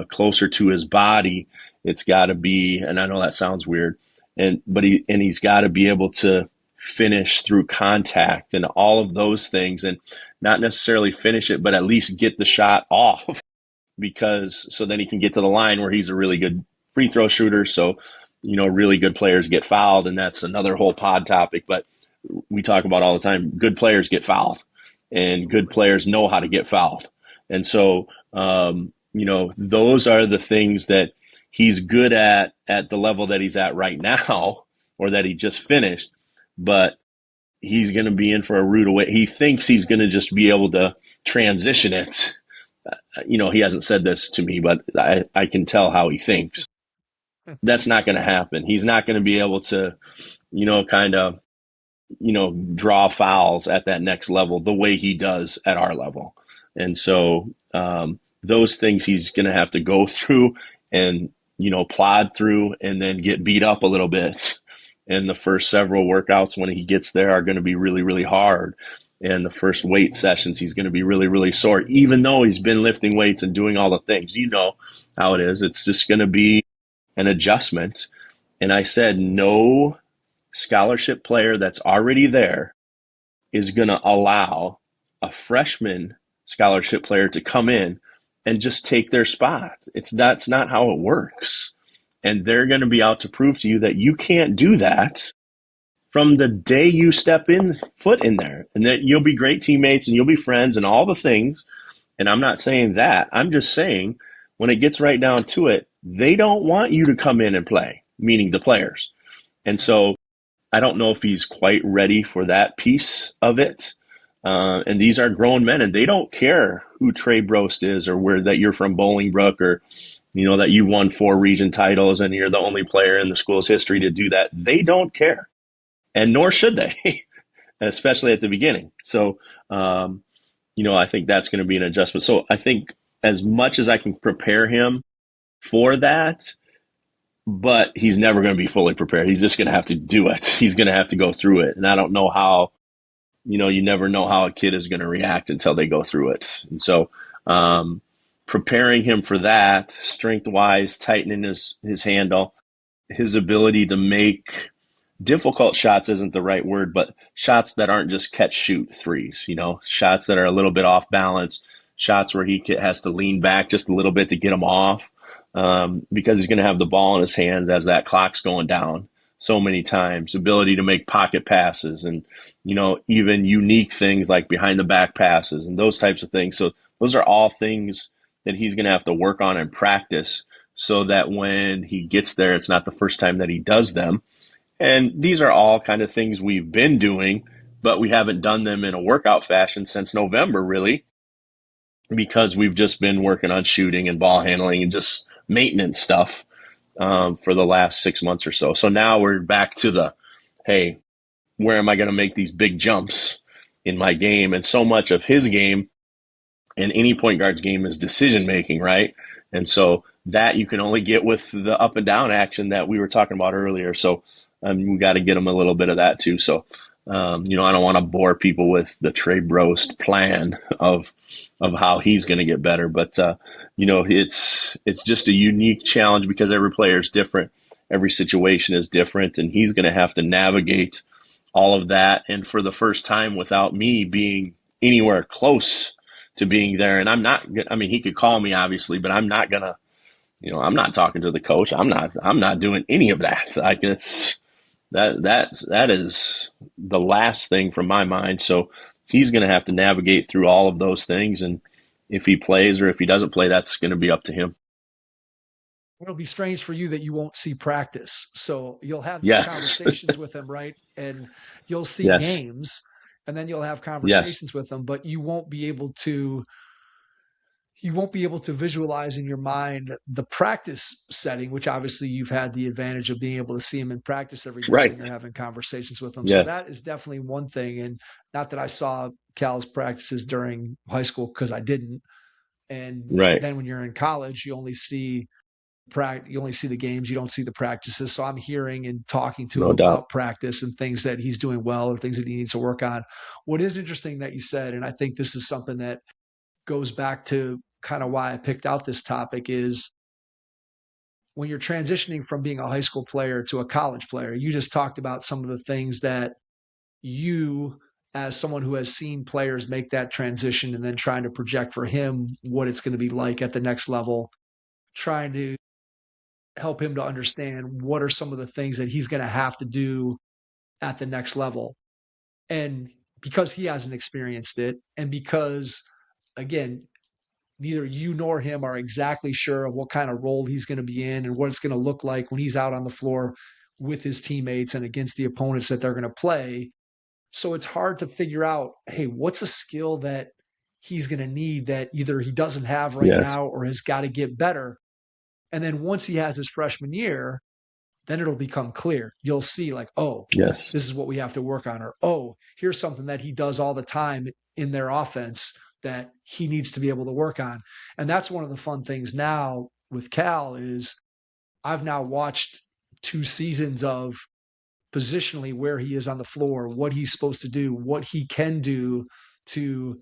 Speaker 4: closer to his body. It's got to be, and I know that sounds weird, but he's got to be able to finish through contact and all of those things, and not necessarily finish it, but at least get the shot off, because so then he can get to the line where he's a really good free throw shooter. So, really good players get fouled, and that's another whole pod topic, but we talk about all the time, good players get fouled and good players know how to get fouled. And so, those are the things that he's good at the level that he's at right now, or that he just finished, but he's going to be in for a rude awakening. He thinks he's going to just be able to transition it. He hasn't said this to me, but I can tell how he thinks. That's not going to happen. He's not going to be able to, kind of, draw fouls at that next level the way he does at our level. And so those things he's going to have to go through and, plod through and then get beat up a little bit. And the first several workouts when he gets there are going to be really, really hard. And the first weight sessions, he's going to be really, really sore, even though he's been lifting weights and doing all the things. You know how it is. It's just going to be an adjustment. And I said, no scholarship player that's already there is going to allow a freshman scholarship player to come in and just take their spot. That's not how it works. And they're going to be out to prove to you that you can't do that from the day you step foot in there, and that you'll be great teammates and you'll be friends and all the things. And I'm not saying that. I'm just saying when it gets right down to it, they don't want you to come in and play, meaning the players. And so I don't know if he's quite ready for that piece of it. And these are grown men, and they don't care who Trey Brost is, or that you're from Bolingbrook, or that you won 4 region titles and you're the only player in the school's history to do that. They don't care, and nor should they, especially at the beginning. So, I think that's going to be an adjustment. So I think as much as I can prepare him for that, but he's never going to be fully prepared. He's just going to have to do it. He's going to have to go through it. And I don't know how, you never know how a kid is going to react until they go through it. And so, preparing him for that, strength-wise, tightening his handle, his ability to make difficult shots isn't the right word, but shots that aren't just catch-shoot threes, shots that are a little bit off balance, shots where he has to lean back just a little bit to get them off, because he's going to have the ball in his hands as that clock's going down so many times. Ability to make pocket passes and, even unique things like behind the back passes and those types of things. So those are all things that he's going to have to work on and practice so that when he gets there, it's not the first time that he does them. And these are all kind of things we've been doing, but we haven't done them in a workout fashion since November, really, because we've just been working on shooting and ball handling and just maintenance stuff for the last 6 months or so. So now we're back to hey, where am I going to make these big jumps in my game? And so much of his game and any point guard's game is decision making, right? And so that you can only get with the up and down action that we were talking about earlier. So we got to get them a little bit of that too. So I don't want to bore people with the Trey Brost plan of how he's going to get better, but it's just a unique challenge because every player is different, every situation is different, and he's going to have to navigate all of that. And for the first time, without me being anywhere close to being there, and I'm not. I mean, he could call me obviously, but I'm not gonna. I'm not talking to the coach. I'm not doing any of that. Like that is the last thing from my mind. So he's going to have to navigate through all of those things, and if he plays or if he doesn't play, that's going to be up to him.
Speaker 2: It'll be strange for you that you won't see practice. So you'll have these
Speaker 4: Yes.
Speaker 2: conversations with him, right? And you'll see
Speaker 4: Yes.
Speaker 2: games, and then you'll have conversations with them, but you won't be able to visualize in your mind the practice setting, which obviously you've had the advantage of being able to see him in practice every day when
Speaker 4: Right.
Speaker 2: you're having conversations with them.
Speaker 4: Yes.
Speaker 2: So that is definitely one thing. And not that I saw Cal's practices during high school, because I didn't. And
Speaker 4: Right.
Speaker 2: then when you're in college, you only see the games, you don't see the practices. So I'm hearing and talking to
Speaker 4: No
Speaker 2: him
Speaker 4: doubt.
Speaker 2: about practice and things that he's doing well or things that he needs to work on. What is interesting that you said, and I think this is something that goes back to kind of why I picked out this topic, is when you're transitioning from being a high school player to a college player, you just talked about some of the things that you, as someone who has seen players make that transition and then trying to project for him what it's going to be like at the next level, trying to help him to understand what are some of the things that he's going to have to do at the next level. And because he hasn't experienced it, and because, again, neither you nor him are exactly sure of what kind of role he's going to be in and what it's going to look like when he's out on the floor with his teammates and against the opponents that they're going to play. So it's hard to figure out, hey, what's a skill that he's going to need that either he doesn't have right
Speaker 4: Yes.
Speaker 2: now or has got to get better. And then once he has his freshman year, then it'll become clear. You'll see like, oh,
Speaker 4: Yes.
Speaker 2: this is what we have to work on. Or, oh, here's something that he does all the time in their offense that he needs to be able to work on. And that's one of the fun things now with Cal is I've now watched 2 seasons of positionally where he is on the floor, what he's supposed to do, what he can do to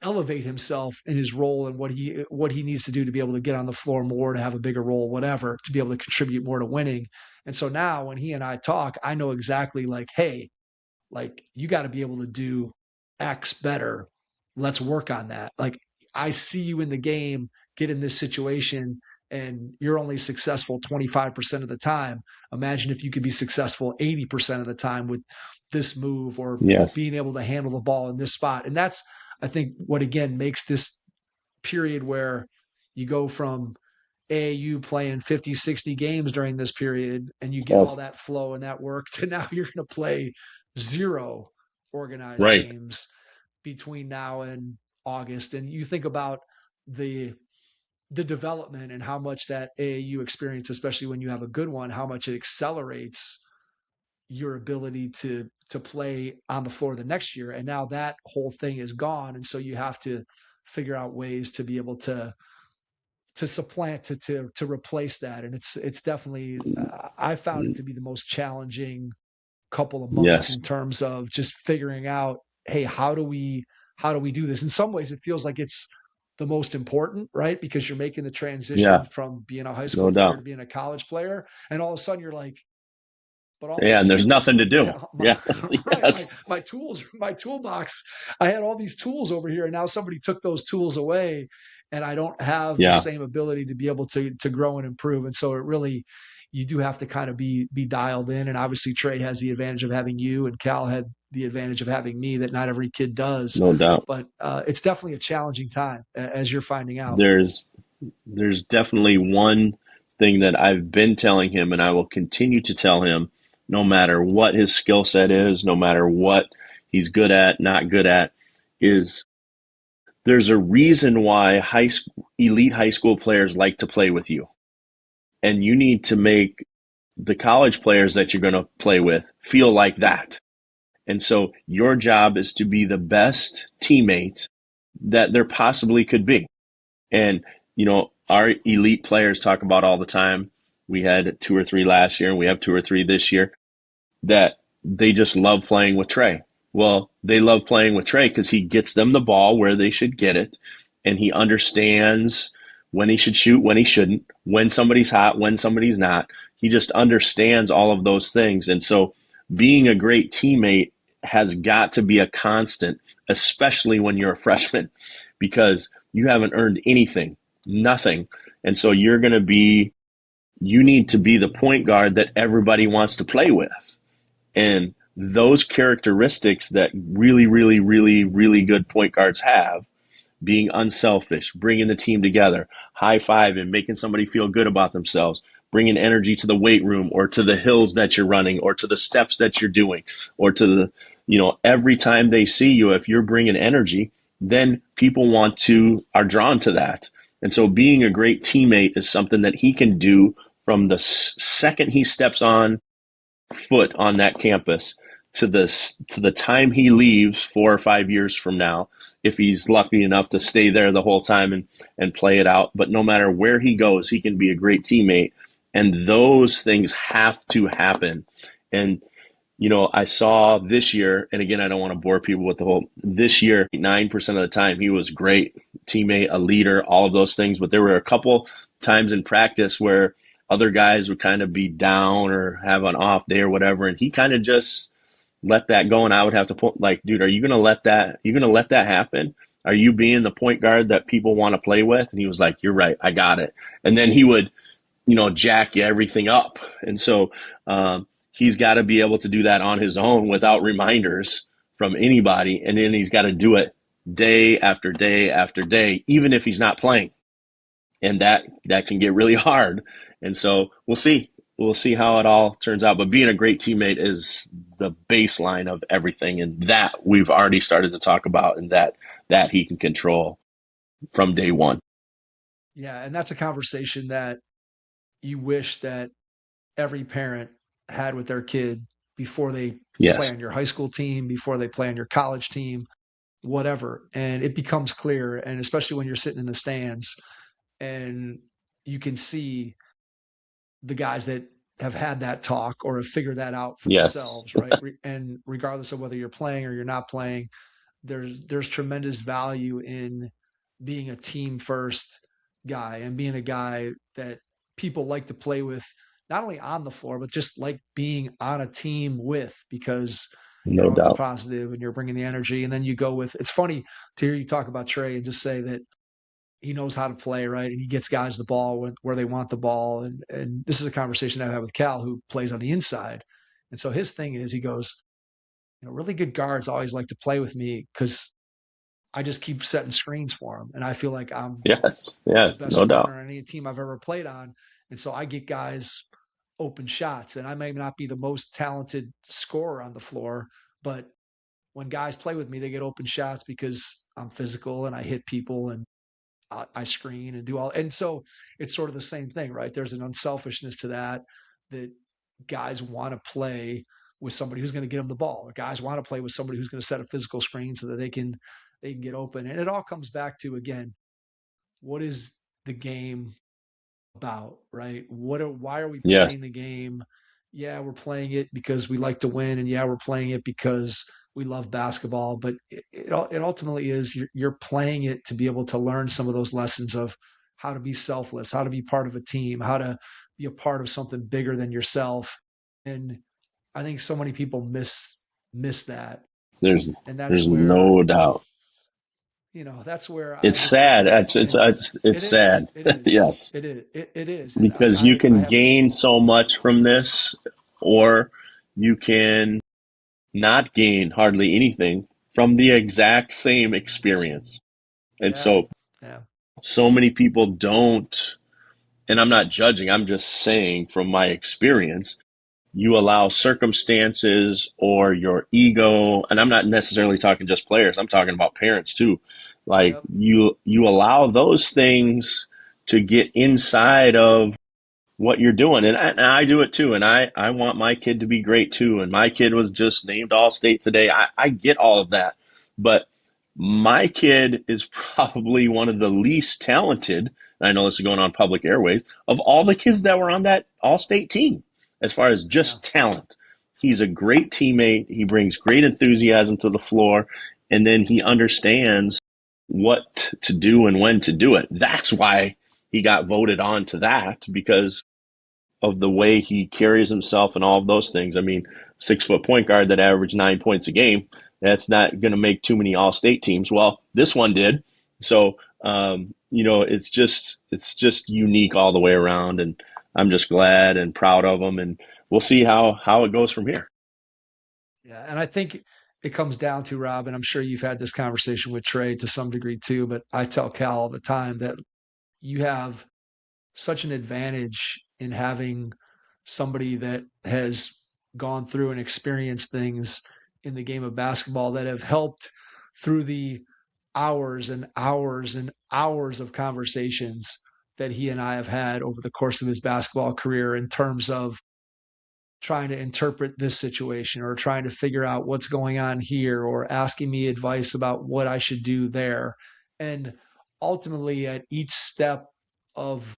Speaker 2: elevate himself in his role and what he needs to do to be able to get on the floor more, to have a bigger role, whatever, to be able to contribute more to winning. And so now when he and I talk, I know exactly like, hey, like you got to be able to do X better. Let's work on that. Like I see you in the game, get in this situation and you're only successful 25% of the time. Imagine if you could be successful 80% of the time with this move or
Speaker 4: Yes.
Speaker 2: being able to handle the ball in this spot. And that's, I think, what again makes this period where you go from AAU playing 50, 60 games during this period and you get
Speaker 4: Yes.
Speaker 2: all that flow and that work to now you're going to play 0 organized
Speaker 4: Right.
Speaker 2: games between now and August. And you think about the development and how much that AAU experience, especially when you have a good one, how much it accelerates your ability to play on the floor the next year. And now that whole thing is gone. And so you have to figure out ways to be able to supplant, to replace that. And it's definitely, I found it to be the most challenging couple of months
Speaker 4: Yes.
Speaker 2: in terms of just figuring out, hey, how do we do this? In some ways it feels like it's the most important, right? Because you're making the transition from being a high school
Speaker 4: No
Speaker 2: player
Speaker 4: doubt.
Speaker 2: to being a college player. And all of a sudden you're like, but all
Speaker 4: Yeah, and there's nothing to do.
Speaker 2: right,
Speaker 4: Yes.
Speaker 2: my tools, my toolbox. I had all these tools over here, and now somebody took those tools away, and I don't have the same ability to be able to grow and improve. And so it really, you do have to kind of be dialed in. And obviously Trey has the advantage of having you, and Cal had the advantage of having me that not every kid does.
Speaker 4: No doubt.
Speaker 2: But it's definitely a challenging time, as you're finding out.
Speaker 4: There's definitely one thing that I've been telling him, and I will continue to tell him, no matter what his skill set is, no matter what he's good at, not good at, is there's a reason why elite high school players like to play with you. And you need to make the college players that you're going to play with feel like that. And so your job is to be the best teammate that there possibly could be. And, our elite players talk about all the time. We had 2 or 3 last year, and we have 2 or 3 this year, that they just love playing with Trey. Well, they love playing with Trey because he gets them the ball where they should get it, and he understands when he should shoot, when he shouldn't, when somebody's hot, when somebody's not. He just understands all of those things. And so being a great teammate has got to be a constant, especially when you're a freshman, because you haven't earned anything, nothing. And so you need to be the point guard that everybody wants to play with. And those characteristics that really, really, really, really good point guards have, being unselfish, bringing the team together, high-fiving, making somebody feel good about themselves, bringing energy to the weight room or to the hills that you're running or to the steps that you're doing or to the, every time they see you, if you're bringing energy, then people are drawn to that. And so being a great teammate is something that he can do from the second he steps on foot on that campus to the time he leaves 4 or 5 years from now, if he's lucky enough to stay there the whole time and play it out. But no matter where he goes, he can be a great teammate. And those things have to happen. And, I saw this year, and again, I don't want to bore people with this year, 9% of the time, he was great teammate, a leader, all of those things. But there were a couple times in practice where other guys would kind of be down or have an off day or whatever. And he kind of just let that go. And I would have to put dude, are you going to let that happen? Are you being the point guard that people want to play with? And he was like, you're right. I got it. And then he would, jack you everything up. And so, he's got to be able to do that on his own without reminders from anybody. And then he's got to do it day after day after day, even if he's not playing. And that can get really hard. And so we'll see. We'll see how it all turns out. But being a great teammate is the baseline of everything. And that we've already started to talk about, and that he can control from day one.
Speaker 2: Yeah, and that's a conversation that you wish that every parent had with their kid before they play on your high school team, before they play on your college team, whatever. And it becomes clear, and especially when you're sitting in the stands and you can see the guys that have had that talk or have figured that out for themselves, right? And regardless of whether you're playing or you're not playing, there's tremendous value in being a team first guy and being a guy that people like to play with, not only on the floor, but just like being on a team with, because it's positive and you're bringing the energy. And then you go with, it's funny to hear you talk about Trey and just say that he knows how to play, right? And he gets guys the ball where they want the ball. And this is a conversation I've had with Cal, who plays on the inside. And so his thing is, he goes, really good guards always like to play with me because I just keep setting screens for them. And I feel like I'm the best runner on any team I've ever played on. And so I get guys open shots, and I may not be the most talented scorer on the floor, but when guys play with me, they get open shots because I'm physical and I hit people and I screen and do all. And so it's sort of the same thing, right? There's an unselfishness to that guys want to play with somebody who's going to get them the ball, or guys want to play with somebody who's going to set a physical screen so that they can get open. And it all comes back to, again, what is the game about, right? Why are we playing the game? Yeah, we're playing it because we like to win, and yeah, we're playing it because we love basketball. But it ultimately is you're playing it to be able to learn some of those lessons of how to be selfless, how to be part of a team, how to be a part of something bigger than yourself. And I think so many people miss that.
Speaker 4: There's no doubt.
Speaker 2: That's where
Speaker 4: it's sad. It's sad. Yes,
Speaker 2: it is
Speaker 4: because you can gain so much from this, or you can not gain hardly anything from the exact same experience. And so many people don't, and I'm not judging, I'm just saying from my experience, you allow circumstances or your ego, and I'm not necessarily talking just players, I'm talking about parents too. You allow those things to get inside of what you're doing. And I do it too. And I want my kid to be great too. And my kid was just named All-State today. I get all of that. But my kid is probably one of the least talented, and I know this is going on public airways, of all the kids that were on that all-state team as far as just talent. He's a great teammate. He brings great enthusiasm to the floor, and then he understands what to do and when to do it. That's why he got voted on to that, because of the way he carries himself and all of those things. I mean, 6-foot point guard that averaged 9 points a game, that's not going to make too many all-state teams. Well, this one did. So, it's just unique all the way around, and I'm just glad and proud of him, and we'll see how it goes from here.
Speaker 2: Yeah, and I think it comes down to, Rob, and I'm sure you've had this conversation with Trey to some degree too, but I tell Cal all the time that you have such an advantage in having somebody that has gone through and experienced things in the game of basketball that have helped through the hours and hours and hours of conversations that he and I have had over the course of his basketball career in terms of trying to interpret this situation or trying to figure out what's going on here or asking me advice about what I should do there. And ultimately, at each step of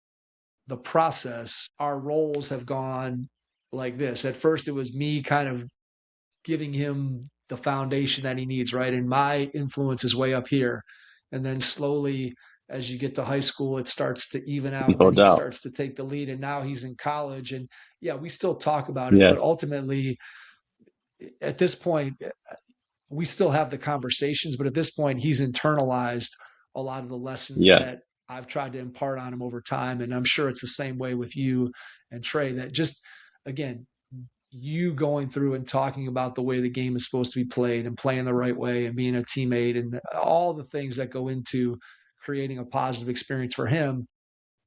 Speaker 2: the process, our roles have gone like this. At first, it was me kind of giving him the foundation that he needs, right? And my influence is way up here. And then slowly, as you get to high school, it starts to even out.
Speaker 4: No
Speaker 2: and he
Speaker 4: doubt.
Speaker 2: starts to take the lead. And now he's in college. And yeah, we still talk about it.
Speaker 4: Yes.
Speaker 2: But ultimately, at this point, we still have the conversations. But at this point, he's internalized a lot of the lessons
Speaker 4: Yes.
Speaker 2: that I've tried to impart on him over time. And I'm sure it's the same way with you and Trey, that just, again, you going through and talking about the way the game is supposed to be played and playing the right way and being a teammate and all the things that go into creating a positive experience for him.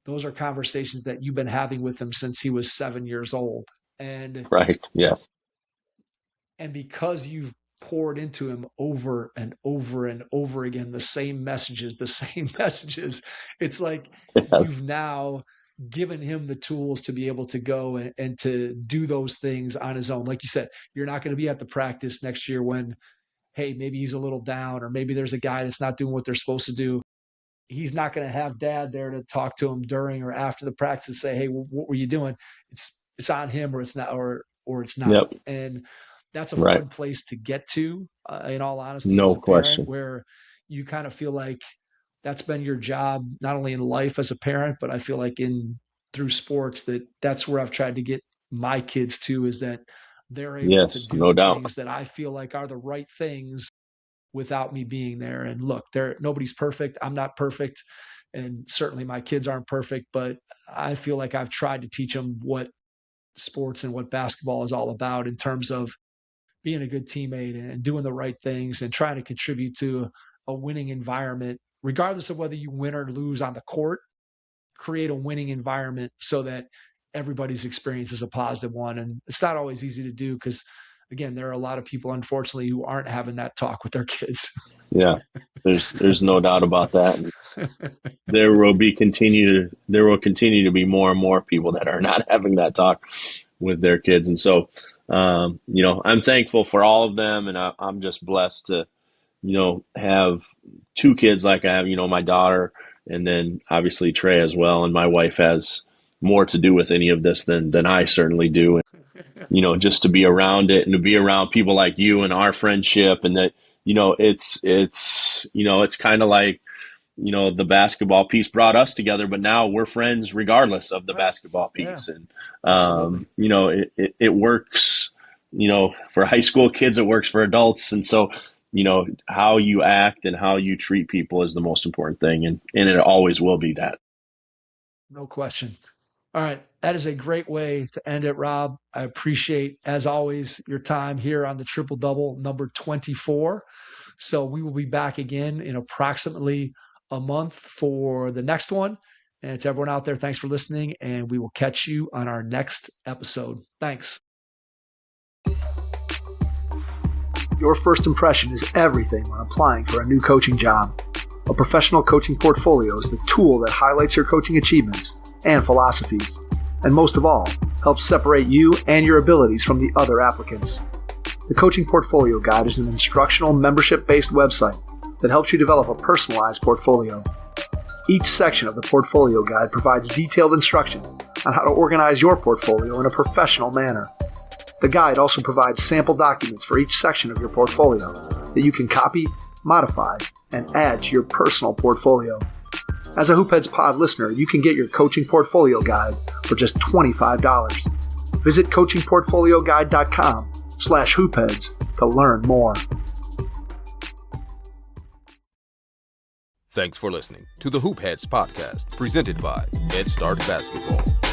Speaker 2: Those are conversations that you've been having with him since he was 7 years old. And
Speaker 4: Right. Yes.
Speaker 2: And because you've poured into him over and over and over again, the same messages, it's like
Speaker 4: Yes.
Speaker 2: you've now given him the tools to be able to go and to do those things on his own. Like you said, you're not going to be at the practice next year when, hey, maybe he's a little down or maybe there's a guy that's not doing what they're supposed to do. He's not going to have dad there to talk to him during or after the practice and say, hey, what were you doing? It's on him or it's not, or it's not.
Speaker 4: Yep.
Speaker 2: And that's a
Speaker 4: Right.
Speaker 2: fun place to get to, in all honesty,
Speaker 4: No
Speaker 2: as a
Speaker 4: question.
Speaker 2: parent, where you kind of feel like that's been your job, not only in life as a parent, but I feel like through sports, that's where I've tried to get my kids to, is that they're able
Speaker 4: Yes.
Speaker 2: to do
Speaker 4: No
Speaker 2: the
Speaker 4: doubt.
Speaker 2: things that I feel like are the right things without me being there. And look, nobody's perfect. I'm not perfect. And certainly my kids aren't perfect, but I feel like I've tried to teach them what sports and what basketball is all about in terms of being a good teammate and doing the right things and trying to contribute to a winning environment, regardless of whether you win or lose on the court. Create a winning environment so that everybody's experience is a positive one. And it's not always easy to do because, again, there are a lot of people, unfortunately, who aren't having that talk with their kids.
Speaker 4: Yeah. There's no doubt about that. There will continue to be more and more people that are not having that talk with their kids. And so, I'm thankful for all of them, and I'm just blessed to, have two kids like I have, my daughter, and then obviously Trey as well. And my wife has more to do with any of this than I certainly do. And, just to be around it and to be around people like you and our friendship, and that, it's kind of like, the basketball piece brought us together, but now we're friends regardless of the
Speaker 2: Right.
Speaker 4: basketball piece.
Speaker 2: Yeah.
Speaker 4: And,
Speaker 2: Absolutely.
Speaker 4: it works, for high school kids, it works for adults. And so, how you act and how you treat people is the most important thing. And it always will be that.
Speaker 2: No question. All right. That is a great way to end it, Rob. I appreciate, as always, your time here on the Triple Double number 24. So we will be back again in approximately a month for the next one. And to everyone out there, thanks for listening, and we will catch you on our next episode. Thanks. Your first impression is everything when applying for a new coaching job. A professional coaching portfolio is the tool that highlights your coaching achievements and philosophies, and most of all, helps separate you and your abilities from the other applicants. The Coaching Portfolio Guide is an instructional membership-based website that helps you develop a personalized portfolio. Each section of the portfolio guide provides detailed instructions on how to organize your portfolio in a professional manner. The guide also provides sample documents for each section of your portfolio that you can copy, modify, and add to your personal portfolio. As a Hoopheads Pod listener, you can get your coaching portfolio guide for just $25. Visit coachingportfolioguide.com/hoopheads to learn more.
Speaker 1: Thanks for listening to the Hoopheads Podcast, presented by Head Start Basketball.